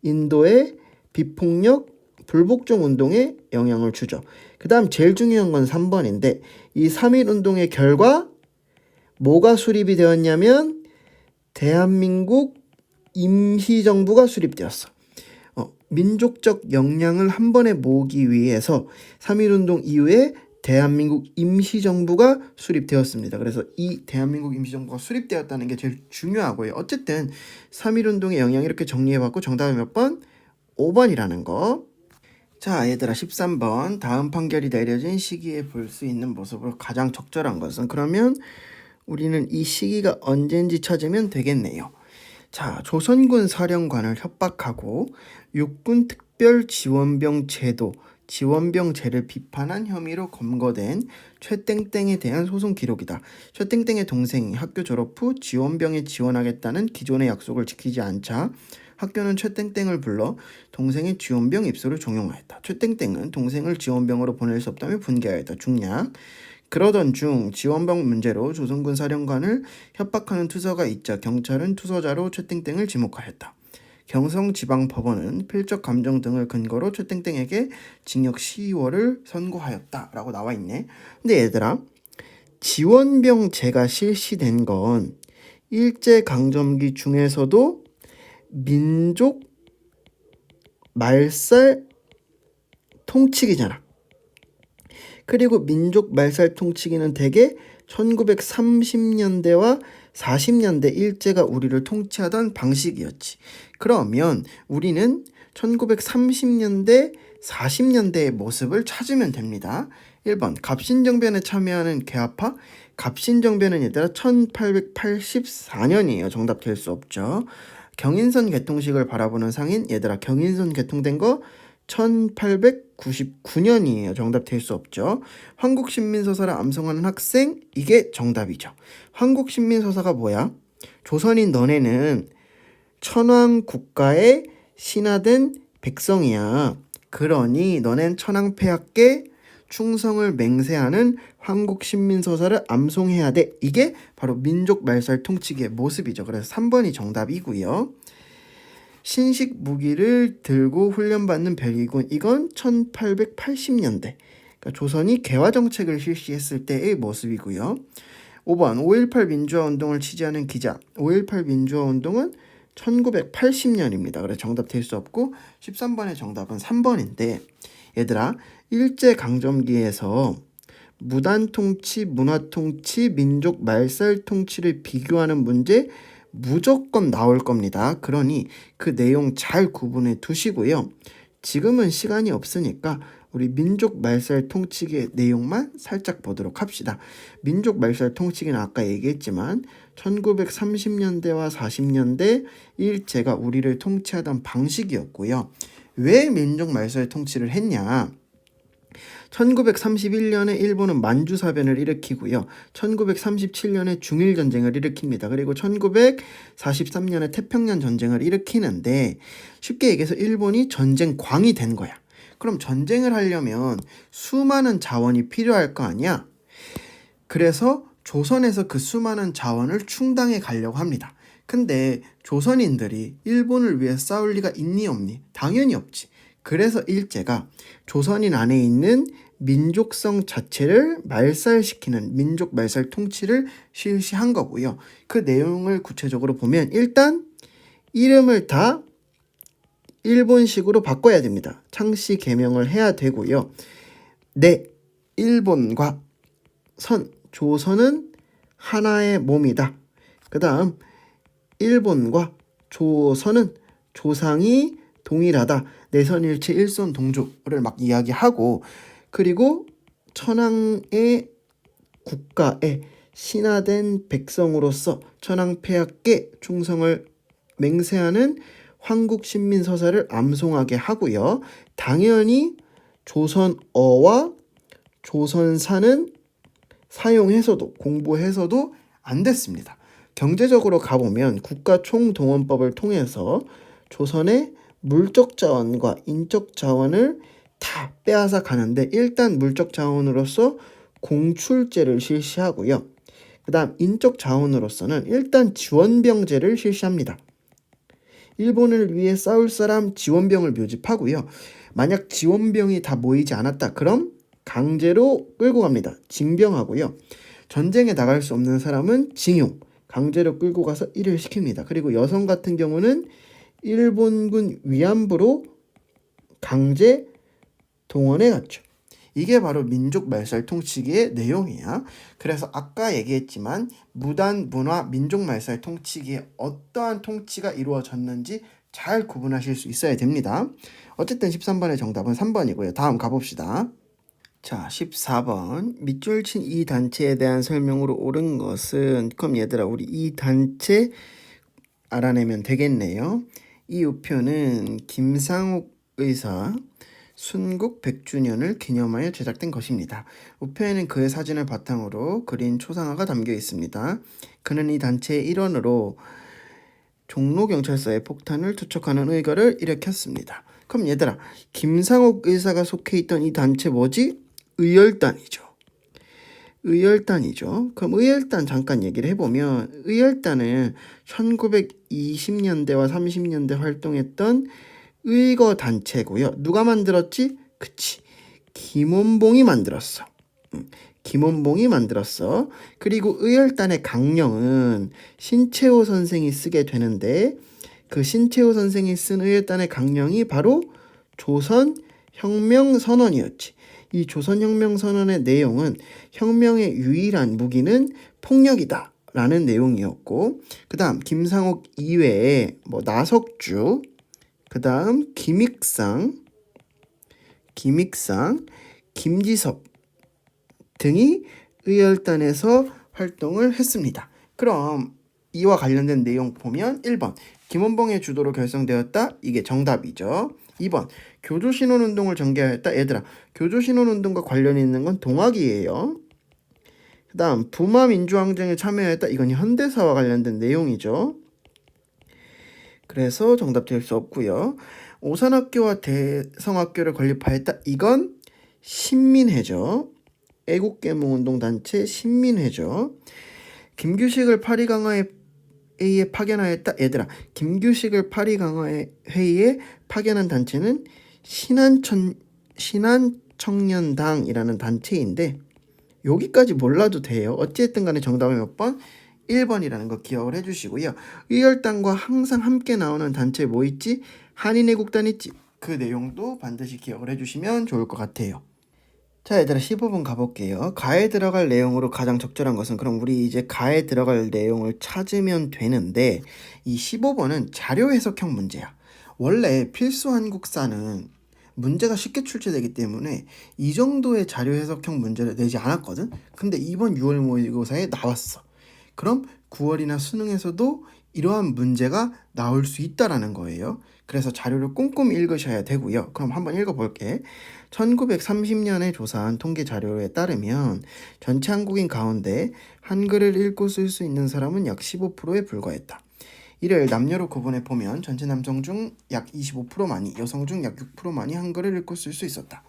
인도의 비폭력 불복종 운동에 영향을 주죠. 그 다음 제일 중요한 건 3번인데 이 3.1운동의 결과 뭐가 수립이 되었냐면 대한민국 임시정부가 수립되었어. 민족적 역량을 한 번에 모으기 위해서 3.1운동 이후에 대한민국 임시정부가 수립되었습니다. 그래서 이 대한민국 임시정부가 수립되었다는 게 제일 중요하고요. 어쨌든 3.1운동의 영향 이렇게 정리해봤고 정답이 몇 번? 5번이라는 거. 자, 얘들아 13번 다음 판결이 내려진 시기에 볼 수 있는 모습으로 가장 적절한 것은 그러면 우리는 이 시기가 언제인지 찾으면 되겠네요. 자, 조선군 사령관을 협박하고 육군 특별지원병 제도, 지원병제를 비판한 혐의로 검거된 최땡땡에 대한 소송 기록이다. 최땡땡의 동생이 학교 졸업 후 지원병에 지원하겠다는 기존의 약속을 지키지 않자 학교는 최땡땡을 불러 동생의 지원병 입소를 종용하였다. 최땡땡은 동생을 지원병으로 보낼 수 없다며 분개하였다. 중략. 그러던 중 지원병 문제로 조선군 사령관을 협박하는 투서가 있자 경찰은 투서자로 최땡땡을 지목하였다. 경성지방법원은 필적 감정 등을 근거로 최땡땡에게 징역 12월을 선고하였다 라고 나와 있네. 근데 얘들아 지원병제가 실시된 건 일제강점기 중에서도 민족 말살 통치기잖아. 그리고 민족 말살 통치기는 대개 1930년대와 40년대 일제가 우리를 통치하던 방식이었지. 그러면 우리는 1930년대, 40년대의 모습을 찾으면 됩니다. 1번 갑신정변에 참여하는 개화파. 갑신정변은 얘들아 1884년이에요. 정답 될 수 없죠. 경인선 개통식을 바라보는 상인. 얘들아 경인선 개통된 거 1899년이에요. 정답 될 수 없죠. 한국신민서사를 암송하는 학생. 이게 정답이죠. 한국신민서사가 뭐야? 조선인 너네는 천황국가에 신하된 백성이야. 그러니 너넨 천황폐하께 충성을 맹세하는 한국신민서사를 암송해야 돼. 이게 바로 민족말살 통치기의 모습이죠. 그래서 3번이 정답이고요. 신식 무기를 들고 훈련받는 벨기군. 이건 1880년대. 그러니까 조선이 개화정책을 실시했을 때의 모습이고요. 5번 5.18 민주화운동을 취재하는 기자. 5.18 민주화운동은 1980년입니다. 그래서 정답 될 수 없고 13번의 정답은 3번인데 얘들아 일제강점기에서 무단통치, 문화통치, 민족 말살 통치를 비교하는 문제 무조건 나올 겁니다. 그러니 그 내용 잘 구분해 두시고요. 지금은 시간이 없으니까 우리 민족 말살 통치기의 내용만 살짝 보도록 합시다. 민족 말살 통치기는 아까 얘기했지만 1930년대와 40년대 일제가 우리를 통치하던 방식이었고요. 왜 민족 말살 통치를 했냐? 1931년에 일본은 만주사변을 일으키고요. 1937년에 중일전쟁을 일으킵니다. 그리고 1943년에 태평양 전쟁을 일으키는데 쉽게 얘기해서 일본이 전쟁광이 된 거야. 그럼 전쟁을 하려면 수많은 자원이 필요할 거 아니야? 그래서 조선에서 그 수많은 자원을 충당해 가려고 합니다. 근데 조선인들이 일본을 위해 싸울 리가 있니 없니? 당연히 없지. 그래서 일제가 조선인 안에 있는 민족성 자체를 말살시키는 민족 말살 통치를 실시한 거고요. 그 내용을 구체적으로 보면 일단 이름을 다 일본식으로 바꿔야 됩니다. 창씨 개명을 해야 되고요. 네, 일본과 조선은 하나의 몸이다. 그 다음 일본과 조선은 조상이 동일하다. 내선일체 일선동조를 막 이야기하고 그리고 천황의 국가에 신하된 백성으로서 천황폐하께 충성을 맹세하는 한국신민서사를 암송하게 하고요. 당연히 조선어와 조선사는 사용해서도 공부해서도 안 됐습니다. 경제적으로 가보면 국가총동원법을 통해서 조선의 물적 자원과 인적 자원을 다 빼앗아 가는데 일단 물적 자원으로서 공출제를 실시하고요. 그 다음 인적 자원으로서는 일단 지원병제를 실시합니다. 일본을 위해 싸울 사람 지원병을 모집하고요. 만약 지원병이 다 모이지 않았다. 그럼 강제로 끌고 갑니다. 징병하고요. 전쟁에 나갈 수 없는 사람은 징용, 강제로 끌고 가서 일을 시킵니다. 그리고 여성 같은 경우는 일본군 위안부로 강제 동원해 갔죠. 이게 바로 민족 말살 통치기의 내용이야. 그래서 아까 얘기했지만 무단 문화 민족 말살 통치기에 어떠한 통치가 이루어졌는지 잘 구분하실 수 있어야 됩니다. 어쨌든 13번의 정답은 3번이고요. 다음 가봅시다. 자, 14번. 밑줄 친 이 단체에 대한 설명으로 옳은 것은, 그럼 얘들아 우리 이 단체 알아내면 되겠네요. 이 우표는 김상욱 의사 순국 100주년을 기념하여 제작된 것입니다. 우표에는 그의 사진을 바탕으로 그린 초상화가 담겨 있습니다. 그는 이 단체의 일원으로 종로경찰서의 폭탄을 투척하는 의거를 일으켰습니다. 그럼 얘들아, 김상욱 의사가 속해 있던 이 단체 뭐지? 의열단이죠. 의열단이죠. 그럼 의열단 잠깐 얘기를 해보면 의열단은 1920년대와 30년대 활동했던 의거 단체고요. 누가 만들었지? 그치. 김원봉이 만들었어. 김원봉이 만들었어. 그리고 의열단의 강령은 신채호 선생이 쓰게 되는데 그 신채호 선생이 쓴 의열단의 강령이 바로 조선혁명선언이었지. 이 조선혁명선언의 내용은 혁명의 유일한 무기는 폭력이다 라는 내용이었고, 그 다음 김상옥 이외에 나석주, 그 다음 김익상, 김지섭 등이 의열단에서 활동을 했습니다. 그럼 이와 관련된 내용 보면 1번 김원봉의 주도로 결성되었다. 이게 정답이죠. 2번 교조신혼운동을 전개하였다. 얘들아, 교조신혼운동과 관련이 있는 건 동학이에요. 그 다음 부마민주항쟁에 참여했다. 이건 현대사와 관련된 내용이죠. 그래서 정답 될 수 없고요. 오산학교와 대성학교를 건립하였다. 이건 신민회죠. 애국계몽운동단체 신민회죠. 김규식을 파리강화회의에 파견하였다. 얘들아, 김규식을 파리강화회의에 파견한 단체는 신한청년당이라는 단체인데 여기까지 몰라도 돼요. 어찌됐든 간에 정답은 몇 번? 1번이라는 거 기억을 해주시고요. 의열단과 항상 함께 나오는 단체 뭐 있지? 한인애국단 있지? 그 내용도 반드시 기억을 해주시면 좋을 것 같아요. 자, 얘들아 15분 가볼게요. 가에 들어갈 내용으로 가장 적절한 것은, 그럼 우리 이제 가에 들어갈 내용을 찾으면 되는데 이 15번은 자료 해석형 문제야. 원래 필수 한국사는 문제가 쉽게 출제되기 때문에 이 정도의 자료 해석형 문제를 내지 않았거든. 근데 이번 6월 모의고사에 나왔어. 그럼 9월이나 수능에서도 이러한 문제가 나올 수 있다라는 거예요. 그래서 자료를 꼼꼼히 읽으셔야 되고요. 그럼 한번 읽어볼게. 1930년에 조사한 통계 자료에 따르면 전체 한국인 가운데 한글을 읽고 쓸 수 있는 사람은 약 15%에 불과했다. 이를 남녀로 구분해 보면 전체 남성 중 약 25%만이, 여성 중 약 6%만이 한글을 읽고 쓸 수 있었다.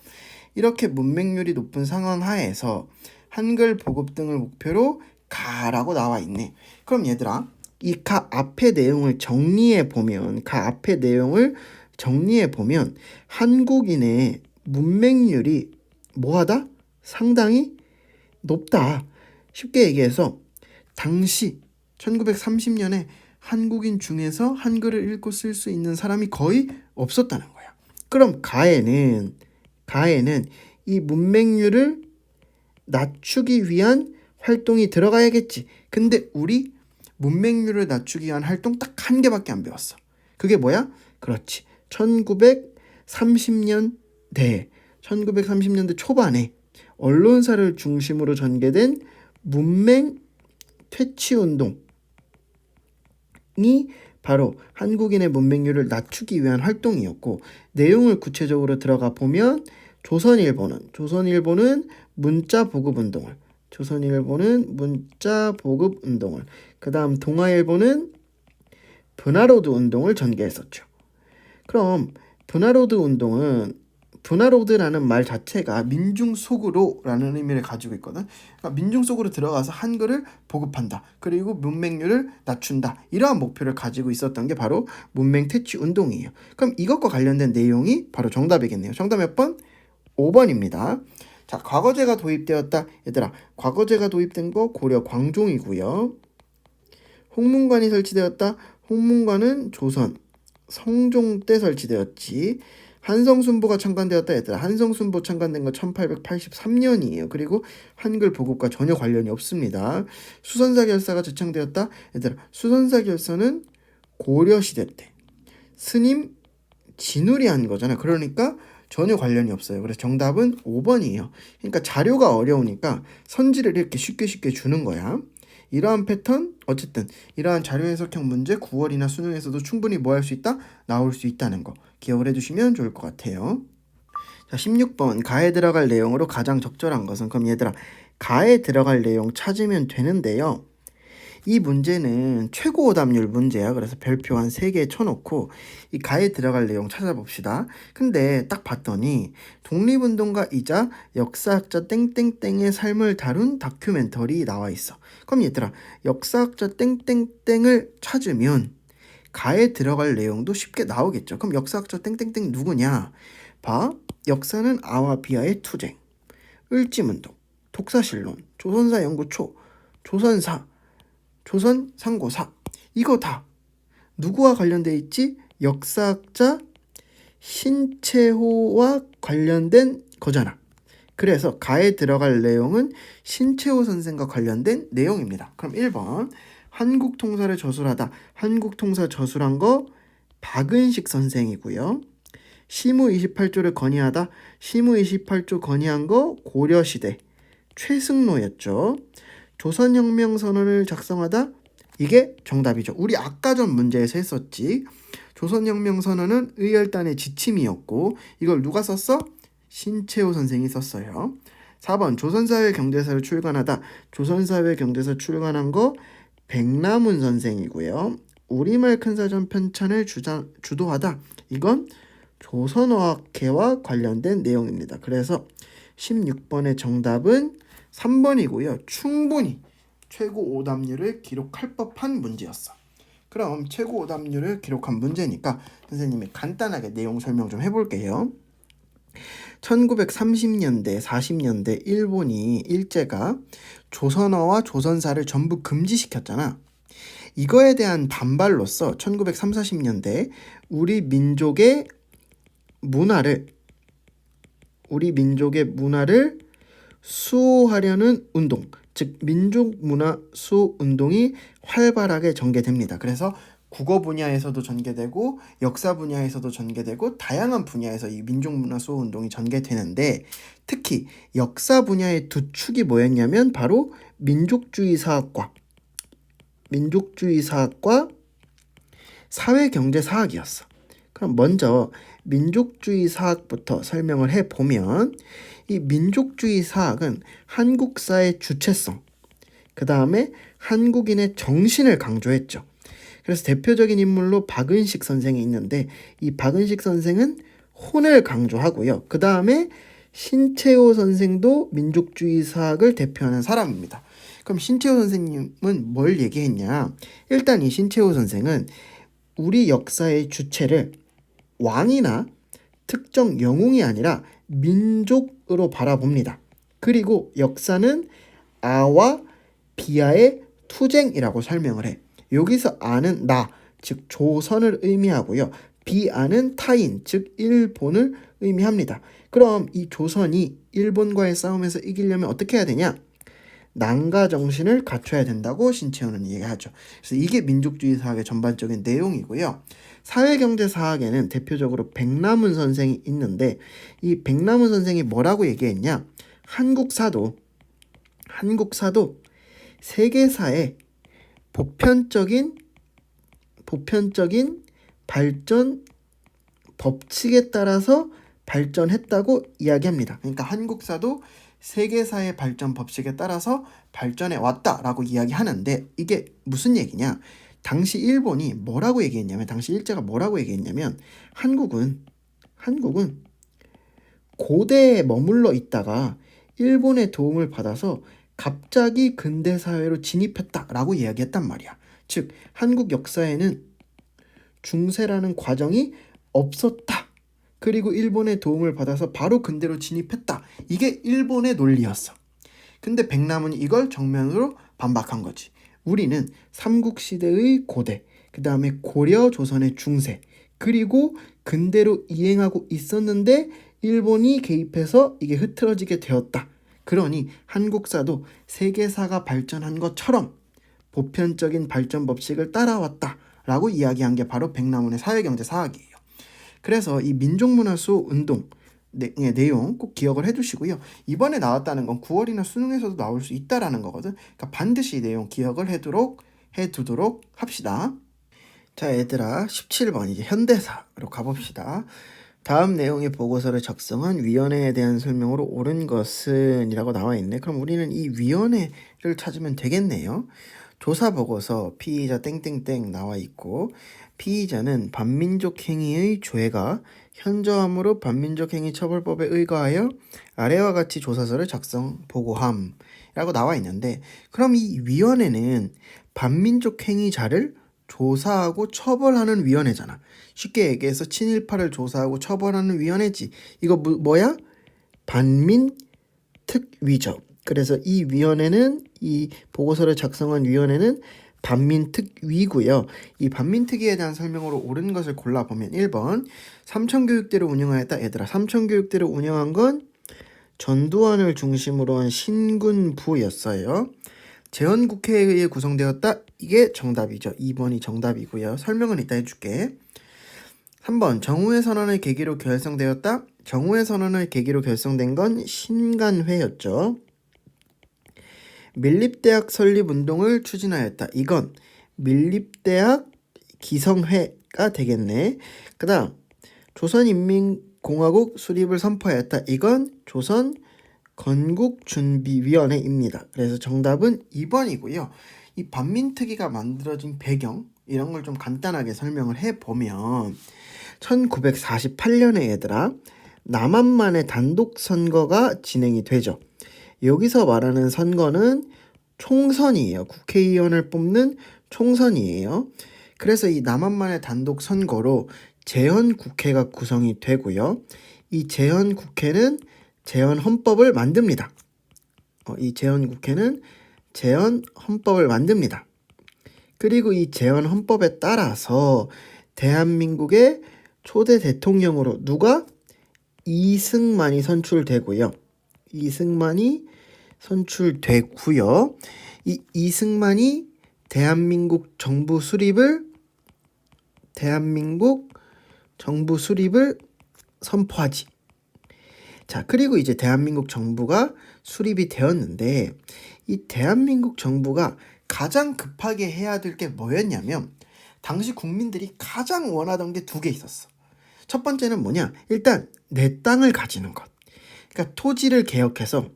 이렇게 문맹률이 높은 상황 하에서 한글 보급 등을 목표로 가라고 나와 있네. 그럼 얘들아, 이 가 앞의 내용을 정리해 보면 한국인의 문맹률이 뭐하다? 상당히 높다. 쉽게 얘기해서 당시 1930년에 한국인 중에서 한글을 읽고 쓸 수 있는 사람이 거의 없었다는 거야. 그럼 가에는 이 문맹률을 낮추기 위한 활동이 들어가야겠지. 근데 우리 문맹률을 낮추기 위한 활동 딱 한 개밖에 안 배웠어. 그게 뭐야? 그렇지. 1930년대 초반에 언론사를 중심으로 전개된 문맹 퇴치 운동이 바로 한국인의 문맹률을 낮추기 위한 활동이었고, 내용을 구체적으로 들어가 보면 조선일보는 문자 보급 운동을, 그 다음 동아일보는 분화로드 운동을 전개했었죠. 그럼 분화로드 운동은 분화로드라는 말 자체가 민중 속으로라는 의미를 가지고 있거든. 그러니까 민중 속으로 들어가서 한글을 보급한다. 그리고 문맹률을 낮춘다. 이러한 목표를 가지고 있었던 게 바로 문맹 퇴치 운동이에요. 그럼 이것과 관련된 내용이 바로 정답이겠네요. 정답 몇 번? 5번입니다. 자, 과거제가 도입되었다. 얘들아, 과거제가 도입된 거 고려 광종이고요. 홍문관이 설치되었다. 홍문관은 조선 성종 때 설치되었지. 한성순보가 창간되었다. 얘들아, 한성순보 창간된 건 1883년이에요. 그리고 한글 보급과 전혀 관련이 없습니다. 수선사 결사가 제창되었다. 얘들아, 수선사 결사는 고려시대 때 스님 진울이 한 거잖아. 그러니까 전혀 관련이 없어요. 그래서 정답은 5번이에요. 그러니까 자료가 어려우니까 선지를 이렇게 쉽게 주는 거야. 이러한 패턴, 어쨌든 이러한 자료 해석형 문제 9월이나 수능에서도 충분히 뭐 할 수 있다? 나올 수 있다는 거 기억을 해주시면 좋을 것 같아요. 자, 16번 가에 들어갈 내용으로 가장 적절한 것은, 그럼 얘들아 가에 들어갈 내용 찾으면 되는데요. 이 문제는 최고 오답률 문제야. 그래서 별표 한 3개 쳐놓고 이 가에 들어갈 내용 찾아봅시다. 근데 딱 봤더니 독립운동가이자 역사학자 땡땡땡의 삶을 다룬 다큐멘터리 나와 있어. 그럼 얘들아, 역사학자 땡땡땡을 찾으면 가에 들어갈 내용도 쉽게 나오겠죠. 그럼 역사학자 땡땡땡 누구냐? 봐. 역사는 아와 비아의 투쟁, 을지문동, 독사실론, 조선사 연구초, 조선사, 조선 상고사. 이거 다 누구와 관련돼 있지? 역사학자 신채호와 관련된 거잖아. 그래서 가에 들어갈 내용은 신채호 선생과 관련된 내용입니다. 그럼 1번 한국통사를 저술하다. 한국통사 저술한 거 박은식 선생이고요. 시무 28조를 건의하다. 시무 28조 건의한 거 고려시대 최승로였죠. 조선혁명 선언을 작성하다. 이게 정답이죠. 우리 아까 전 문제에서 했었지. 조선혁명 선언은 의열단의 지침이었고 이걸 누가 썼어? 신채호 선생이 썼어요. 4번 조선사회 경제사를 출간하다. 조선사회 경제사 출간한 거 백남훈 선생이고요. 우리말 큰사전 편찬을 주도하다. 이건 조선어학회와 관련된 내용입니다. 그래서 16번의 정답은 3번이고요. 충분히 최고 오답률을 기록할 법한 문제였어. 그럼 최고 오답률을 기록한 문제니까 선생님이 간단하게 내용 설명 좀 해볼게요. 1930년대, 40년대 일본이 일제가 조선어와 조선사를 전부 금지시켰잖아. 이거에 대한 반발로서 1930, 40년대 우리 민족의 문화를 수호하려는 운동, 즉 민족문화 수호 운동이 활발하게 전개됩니다. 그래서 국어 분야에서도 전개되고 역사 분야에서도 전개되고 다양한 분야에서 이 민족문화 수호 운동이 전개되는데, 특히 역사 분야의 두 축이 뭐였냐면 바로 민족주의 사학과 사회경제사학이었어. 그럼 먼저 민족주의 사학부터 설명을 해보면, 이 민족주의 사학은 한국사의 주체성, 그 다음에 한국인의 정신을 강조했죠. 그래서 대표적인 인물로 박은식 선생이 있는데, 이 박은식 선생은 혼을 강조하고요. 그 다음에 신채호 선생도 민족주의 사학을 대표하는 사람입니다. 그럼 신채호 선생님은 뭘 얘기했냐? 일단 이 신채호 선생은 우리 역사의 주체를 왕이나 특정 영웅이 아니라 민족으로 바라봅니다. 그리고 역사는 아와 비아의 투쟁이라고 설명을 해. 여기서 아는 나, 즉 조선을 의미하고요. 비아는 타인, 즉 일본을 의미합니다. 그럼 이 조선이 일본과의 싸움에서 이기려면 어떻게 해야 되냐? 난가 정신을 갖춰야 된다고 신채호는 얘기하죠. 그래서 이게 민족주의 사학의 전반적인 내용이고요. 사회경제사학에는 대표적으로 백남훈 선생이 있는데, 이 백남훈 선생이 뭐라고 얘기했냐? 한국사도 세계사의 보편적인 발전 법칙에 따라서 발전했다고 이야기합니다. 그러니까 한국사도 세계사의 발전 법칙에 따라서 발전해 왔다라고 이야기하는데, 이게 무슨 얘기냐? 당시 일본이 뭐라고 얘기했냐면, 당시 일제가 뭐라고 얘기했냐면, 한국은 고대에 머물러 있다가 일본의 도움을 받아서 갑자기 근대 사회로 진입했다라고 이야기했단 말이야. 즉 한국 역사에는 중세라는 과정이 없었다. 그리고 일본의 도움을 받아서 바로 근대로 진입했다. 이게 일본의 논리였어. 근데 백남은 이걸 정면으로 반박한 거지. 우리는 삼국시대의 고대, 그 다음에 고려 조선의 중세, 그리고 근대로 이행하고 있었는데 일본이 개입해서 이게 흐트러지게 되었다. 그러니 한국사도 세계사가 발전한 것처럼 보편적인 발전 법칙을 따라왔다 라고 이야기한 게 바로 백남훈의 사회경제사학이에요. 그래서 이 민족문화수 운동 내용 꼭 기억을 해두시고요. 이번에 나왔다는 건 9월이나 수능에서도 나올 수 있다라는 거거든. 그러니까 반드시 이 내용 기억을 해두도록 합시다. 자 얘들아 17번 이제 현대사로 가봅시다. 다음 내용의 보고서를 작성한 위원회에 대한 설명으로 옳은 것은 이라고 나와 있네. 그럼 우리는 이 위원회를 찾으면 되겠네요. 조사 보고서 피의자 땡땡땡 나와 있고 피의자는 반민족 행위의 죄가 현저함으로 반민족 행위 처벌법에 의거하여 아래와 같이 조사서를 작성 보고함 라고 나와 있는데 그럼 이 위원회는 반민족 행위자를 조사하고 처벌하는 위원회잖아. 쉽게 얘기해서 친일파를 조사하고 처벌하는 위원회지. 이거 뭐야? 반민특위죠. 그래서 이 위원회는 이 보고서를 작성한 위원회는 반민특위고요. 이 반민특위에 대한 설명으로 옳은 것을 골라보면 1번 삼천교육대를 운영하였다. 얘들아 삼천교육대를 운영한 건 전두환을 중심으로 한 신군부였어요. 재헌국회에 의해 구성되었다. 이게 정답이죠. 2번이 정답이고요. 설명은 이따 해줄게. 3번 정우회 선언을 계기로 결성되었다. 정우회 선언을 계기로 결성된 건 신간회였죠. 밀립대학 설립운동을 추진하였다. 이건 밀립대학 기성회가 되겠네. 그 다음 조선인민공화국 수립을 선포하였다. 이건 조선 건국준비위원회입니다. 그래서 정답은 2번이고요. 이 반민특위가 만들어진 배경 이런 걸 좀 간단하게 설명을 해보면 1948년에 얘들아 남한만의 단독 선거가 진행이 되죠. 여기서 말하는 선거는 총선이에요. 국회의원을 뽑는 총선이에요. 그래서 이 남한만의 단독 선거로 재헌국회가 구성이 되고요. 이 재헌국회는 재헌헌법을 만듭니다. 이 재헌국회는 재헌헌법을 만듭니다. 그리고 이 재헌헌법에 따라서 대한민국의 초대 대통령으로 누가? 이승만이 선출되고요. 이승만이 선출되고요. 이 이승만이 대한민국 정부 수립을 선포하지. 자, 그리고 이제 대한민국 정부가 수립이 되었는데 이 대한민국 정부가 가장 급하게 해야 될 게 뭐였냐면 당시 국민들이 가장 원하던 게 두 개 있었어. 첫 번째는 뭐냐? 일단 내 땅을 가지는 것. 그러니까 토지를 개혁해서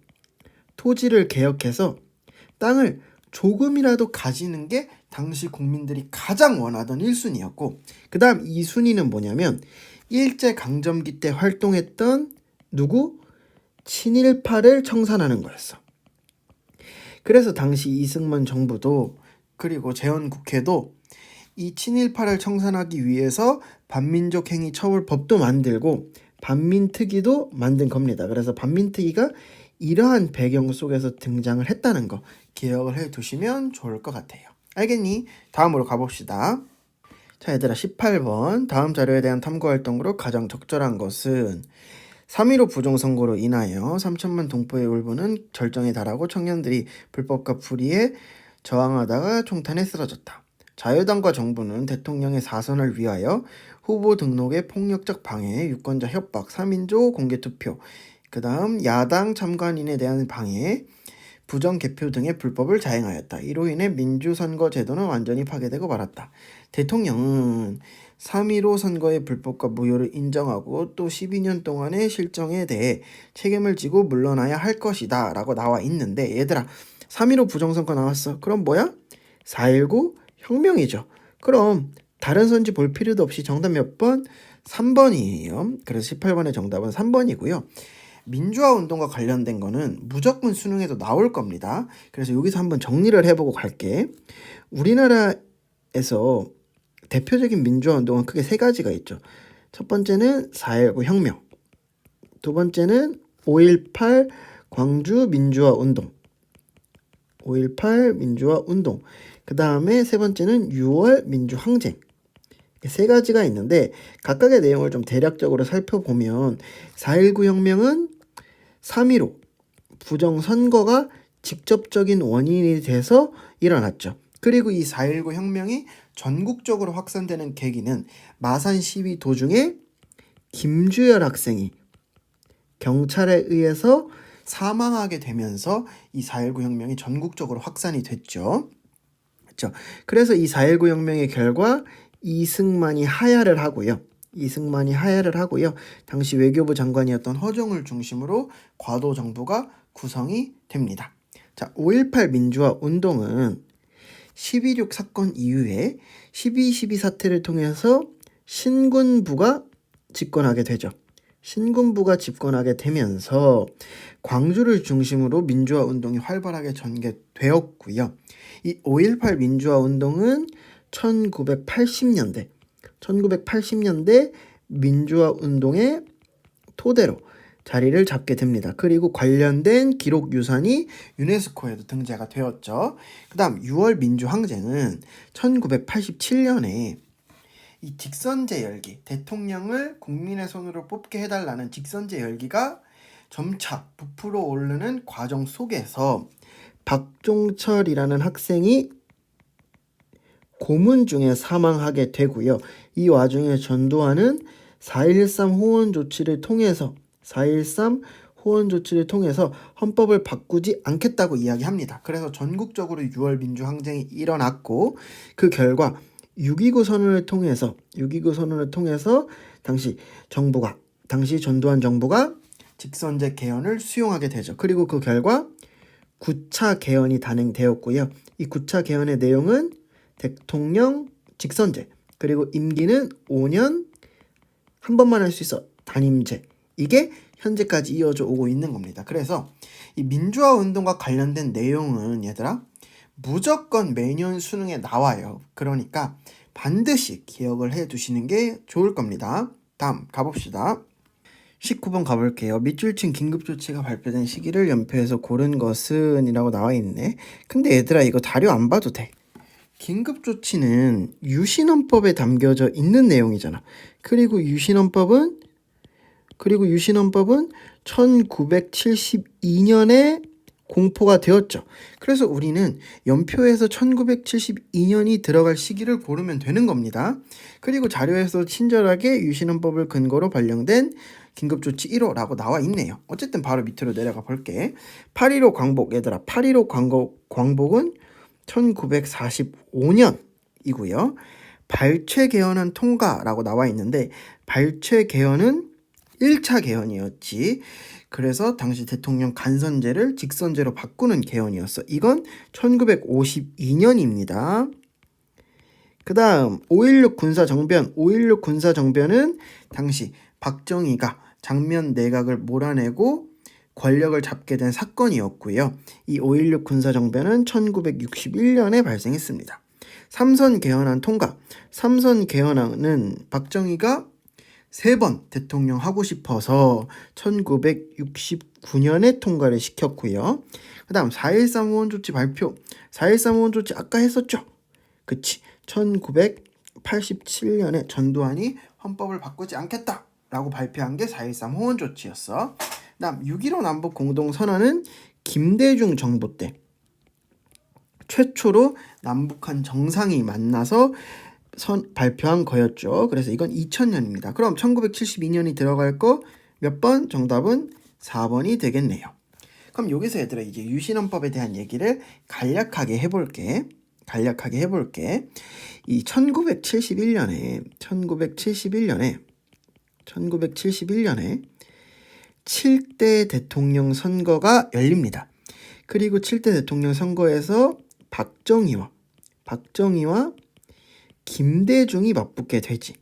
땅을 조금이라도 가지는 게 당시 국민들이 가장 원하던 1순위였고 그 다음 2순위는 뭐냐면 일제강점기 때 활동했던 누구? 친일파를 청산하는 거였어. 그래서 당시 이승만 정부도 그리고 재헌국회도 이 친일파를 청산하기 위해서 반민족 행위 처벌법도 만들고 반민특위도 만든 겁니다. 그래서 반민특위가 이러한 배경 속에서 등장을 했다는 거 기억을 해두시면 좋을 것 같아요. 알겠니? 다음으로 가봅시다. 자 얘들아 18번 다음 자료에 대한 탐구활동으로 가장 적절한 것은 3.15 부정선거로 인하여 3천만 동포의 울분은 절정에 달하고 청년들이 불법과 불의에 저항하다가 총탄에 쓰러졌다. 자유당과 정부는 대통령의 사선을 위하여 후보 등록의 폭력적 방해, 유권자 협박, 3인조 공개투표, 그 다음 야당 참관인에 대한 방해, 부정개표 등의 불법을 자행하였다. 이로 인해 민주선거제도는 완전히 파괴되고 말았다. 대통령은 3.15 선거의 불법과 무효를 인정하고 또 12년 동안의 실정에 대해 책임을 지고 물러나야 할 것이다 라고 나와 있는데 얘들아 3.15 부정선거 나왔어. 그럼 뭐야? 4.19 혁명이죠. 그럼 다른 선지 볼 필요도 없이 정답 몇 번? 3번이에요. 그래서 18번의 정답은 3번이고요. 민주화 운동과 관련된 거는 무조건 수능에도 나올 겁니다. 그래서 여기서 한번 정리를 해보고 갈게. 우리나라에서 대표적인 민주화 운동은 크게 세 가지가 있죠. 첫 번째는 4.19 혁명, 두 번째는 5.18 광주 민주화 운동, 5.18 민주화 운동, 그 다음에 세 번째는 6월 민주항쟁. 세 가지가 있는데 각각의 내용을 좀 대략적으로 살펴보면 4.19 혁명은 3.15 부정선거가 직접적인 원인이 돼서 일어났죠. 그리고 이 4.19 혁명이 전국적으로 확산되는 계기는 마산 시위 도중에 김주열 학생이 경찰에 의해서 사망하게 되면서 이 4.19 혁명이 전국적으로 확산이 됐죠. 그렇죠? 그래서 이 4.19 혁명의 결과 이승만이 하야를 하고요. 당시 외교부 장관이었던 허정을 중심으로 과도 정부가 구성이 됩니다. 자, 5.18 민주화 운동은 12.6 사건 이후에 12.12 사태를 통해서 신군부가 집권하게 되죠. 신군부가 집권하게 되면서 광주를 중심으로 민주화 운동이 활발하게 전개되었고요. 이 5.18 민주화 운동은 1980년대 민주화 운동의 토대로 자리를 잡게 됩니다. 그리고 관련된 기록 유산이 유네스코에도 등재가 되었죠. 그 다음 6월 민주항쟁은 1987년에 이 직선제 열기, 대통령을 국민의 손으로 뽑게 해달라는 직선제 열기가 점차 부풀어 오르는 과정 속에서 박종철이라는 학생이 고문 중에 사망하게 되고요. 이 와중에 전두환은 4.13 호원 조치를 통해서 헌법을 바꾸지 않겠다고 이야기합니다. 그래서 전국적으로 6월 민주항쟁이 일어났고 그 결과 6.29 선언을 통해서 당시 전두환 정부가 직선제 개헌을 수용하게 되죠. 그리고 그 결과 9차 개헌이 단행되었고요. 이 9차 개헌의 내용은 대통령 직선제, 그리고 임기는 5년, 한 번만 할 수 있어 단임제, 이게 현재까지 이어져 오고 있는 겁니다. 그래서 이 민주화 운동과 관련된 내용은 얘들아 무조건 매년 수능에 나와요. 그러니까 반드시 기억을 해 두시는 게 좋을 겁니다. 다음 가봅시다. 19번 가볼게요. 밑줄친 긴급조치가 발표된 시기를 연표해서 고른 것은 이라고 나와 있네. 근데 얘들아 이거 자료 안 봐도 돼. 긴급조치는 유신헌법에 담겨져 있는 내용이잖아. 그리고 유신헌법은 1972년에 공포가 되었죠. 그래서 우리는 연표에서 1972년이 들어갈 시기를 고르면 되는 겁니다. 그리고 자료에서 친절하게 유신헌법을 근거로 발령된 긴급조치 1호라고 나와 있네요. 어쨌든 바로 밑으로 내려가 볼게. 8.15 광복, 얘들아 8.15 광복은 1945년이고요. 발췌 개헌안 통과라고 나와 있는데 발췌 개헌은 1차 개헌이었지. 그래서 당시 대통령 간선제를 직선제로 바꾸는 개헌이었어. 이건 1952년입니다. 그 다음 5.16 군사정변. 5.16 군사정변은 당시 박정희가 장면 내각을 몰아내고 권력을 잡게 된 사건이었고요. 이 5.16 군사정변은 1961년에 발생했습니다. 삼선 개헌안 통과. 삼선 개헌안은 박정희가 3번 대통령 하고 싶어서 1969년에 통과를 시켰고요. 그 다음 4.13 호원조치 발표. 4.13 호원조치 아까 했었죠? 그치. 1987년에 전두환이 헌법을 바꾸지 않겠다 라고 발표한 게 4.13 호원조치였어. 그 다음 6.15 남북 공동선언은 김대중 정부 때 최초로 남북한 정상이 만나서 발표한 거였죠. 그래서 이건 2000년입니다. 그럼 1972년이 들어갈 거 몇 번? 정답은 4번이 되겠네요. 그럼 여기서 얘들아 이제 유신헌법에 대한 얘기를 간략하게 해볼게. 이 1971년에 7대 대통령 선거가 열립니다. 그리고 7대 대통령 선거에서 박정희와 김대중이 맞붙게 되지.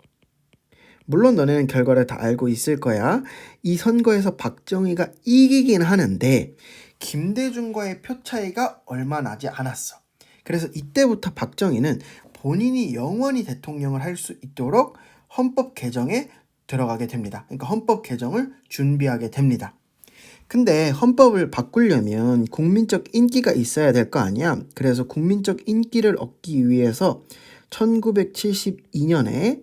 물론 너네는 결과를 다 알고 있을 거야. 이 선거에서 박정희가 이기긴 하는데 김대중과의 표 차이가 얼마 나지 않았어. 그래서 이때부터 박정희는 본인이 영원히 대통령을 할 수 있도록 헌법 개정에 들어가게 됩니다. 그러니까 헌법 개정을 준비하게 됩니다. 근데 헌법을 바꾸려면 국민적 인기가 있어야 될 거 아니야. 그래서 국민적 인기를 얻기 위해서 1972년에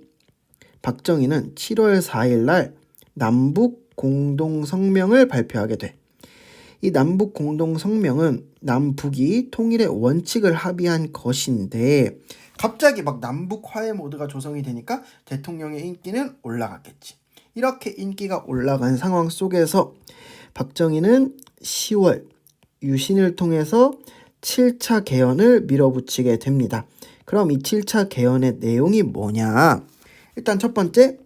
박정희는 7월 4일 날 남북 공동성명을 발표하게 돼. 이 남북 공동성명은 남북이 통일의 원칙을 합의한 것인데 갑자기 막 남북 화해 모드가 조성이 되니까 대통령의 인기는 올라갔겠지. 이렇게 인기가 올라간 상황 속에서 박정희는 10월 유신을 통해서 7차 개헌을 밀어붙이게 됩니다. 그럼 이 7차 개헌의 내용이 뭐냐? 일단 첫 번째,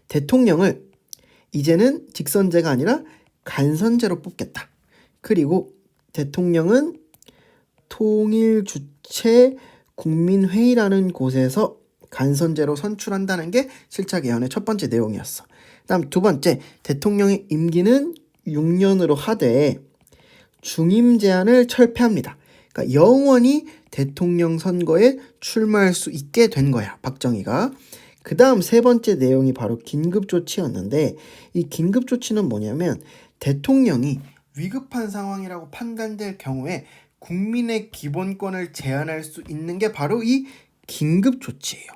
대통령을 이제는 직선제가 아니라 간선제로 뽑겠다. 그리고 대통령은 통일주체 국민회의라는 곳에서 간선제로 선출한다는 게 7차 개헌의 첫 번째 내용이었어. 다음 두 번째, 대통령의 임기는 6년으로 하되 중임 제한을 철폐합니다. 그러니까 영원히 대통령 선거에 출마할 수 있게 된 거야, 박정희가. 그 다음 세 번째 내용이 바로 긴급조치였는데 이 긴급조치는 뭐냐면 대통령이 위급한 상황이라고 판단될 경우에 국민의 기본권을 제한할 수 있는 게 바로 이 긴급조치예요.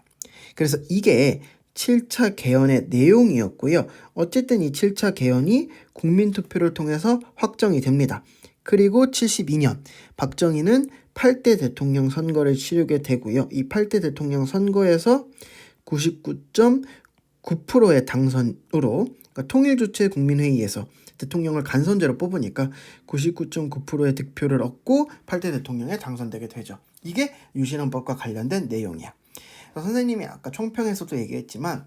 그래서 이게 7차 개헌의 내용이었고요. 어쨌든 이 7차 개헌이 국민투표를 통해서 확정이 됩니다. 그리고 72년 박정희는 8대 대통령 선거를 치르게 되고요. 이 8대 대통령 선거에서 99.9%의 당선으로 그러니까 통일주체 국민회의에서 대통령을 간선제로 뽑으니까 99.9%의 득표를 얻고 8대 대통령에 당선되게 되죠. 이게 유신헌법과 관련된 내용이야. 선생님이 아까 총평에서도 얘기했지만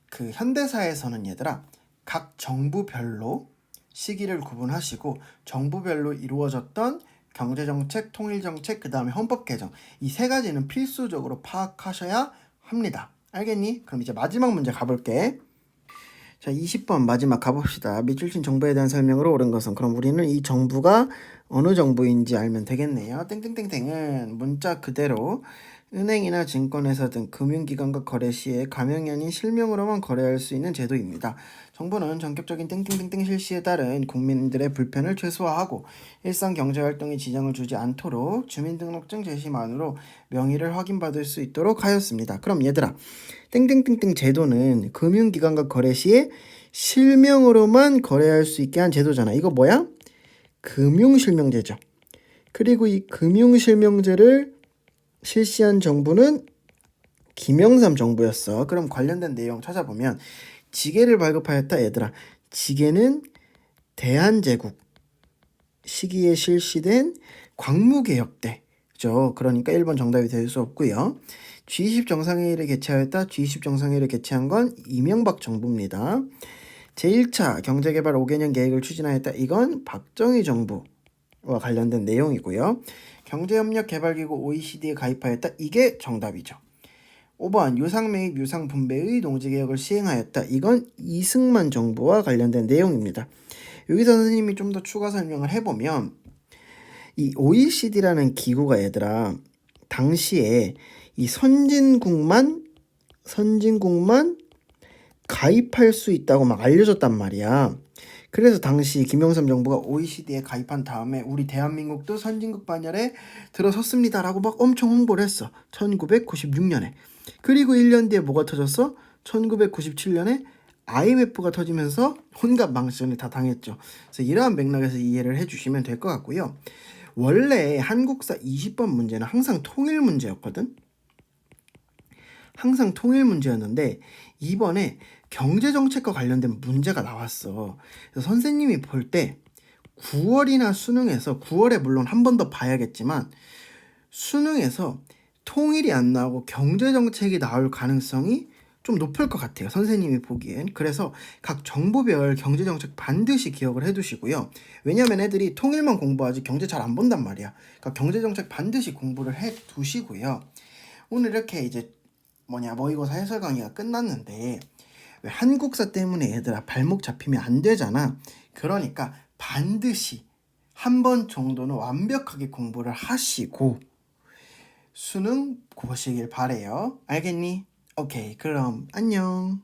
그 현대사에서는 얘들아 각 정부별로 시기를 구분하시고 정부별로 이루어졌던 경제정책, 통일정책, 그 다음에 헌법 개정 이 세 가지는 필수적으로 파악하셔야 합니다. 알겠니? 그럼 이제 마지막 문제 가볼게. 자, 20번 마지막 가봅시다. 밑줄친 정부에 대한 설명으로 옳은 것은 그럼 우리는 이 정부가 어느 정부인지 알면 되겠네요. 땡땡땡땡은 문자 그대로 은행이나 증권회사 등 금융기관과 거래 시에 가명이 아닌 실명으로만 거래할 수 있는 제도입니다. 정부는 전격적인 땡땡땡땡 실시에 따른 국민들의 불편을 최소화하고 일상 경제활동에 지장을 주지 않도록 주민등록증 제시만으로 명의를 확인받을 수 있도록 하였습니다. 그럼 얘들아 땡땡땡땡 제도는 금융기관과 거래 시에 실명으로만 거래할 수 있게 한 제도잖아. 이거 뭐야? 금융실명제죠. 그리고 이 금융실명제를 실시한 정부는 김영삼 정부였어. 그럼 관련된 내용 찾아보면 지게를 발급하였다 얘들아. 지게는 대한제국 시기에 실시된 광무개혁 때 그죠? 그러니까 1번 정답이 될 수 없고요. G20 정상회의를 개최하였다. G20 정상회의를 개최한 건 이명박 정부입니다. 제1차 경제개발 5개년 계획을 추진하였다. 이건 박정희 정부와 관련된 내용이고요. 경제협력개발기구 OECD에 가입하였다. 이게 정답이죠. 5번 유상매입 유상분배의 농지개혁을 시행하였다. 이건 이승만 정부와 관련된 내용입니다. 여기서 선생님이 좀 더 추가 설명을 해보면 이 OECD라는 기구가 얘들아 당시에 이 선진국만 가입할 수 있다고 막 알려줬단 말이야. 그래서 당시 김영삼 정부가 OECD에 가입한 다음에 우리 대한민국도 선진국 반열에 들어섰습니다라고 막 엄청 홍보를 했어. 1996년에. 그리고 1년 뒤에 뭐가 터졌어? 1997년에 IMF가 터지면서 온갖 망신을 다 당했죠. 그래서 이러한 맥락에서 이해를 해주시면 될 것 같고요. 원래 한국사 20번 문제는 항상 통일 문제였거든. 항상 통일 문제였는데 이번에 경제정책과 관련된 문제가 나왔어. 그래서 선생님이 볼 때 9월이나 수능에서 9월에 물론 한 번 더 봐야겠지만 수능에서 통일이 안 나오고 경제정책이 나올 가능성이 좀 높을 것 같아요. 선생님이 보기엔. 그래서 각 정부별 경제정책 반드시 기억을 해두시고요. 왜냐면 애들이 통일만 공부하지 경제 잘 안 본단 말이야. 그러니까 경제정책 반드시 공부를 해두시고요. 오늘 이렇게 이제 모의고사 해설 강의가 끝났는데 왜 한국사 때문에 얘들아 발목 잡히면 안 되잖아. 그러니까 반드시 한 번 정도는 완벽하게 공부를 하시고 수능 보시길 바래요. 알겠니? 오케이, 그럼 안녕.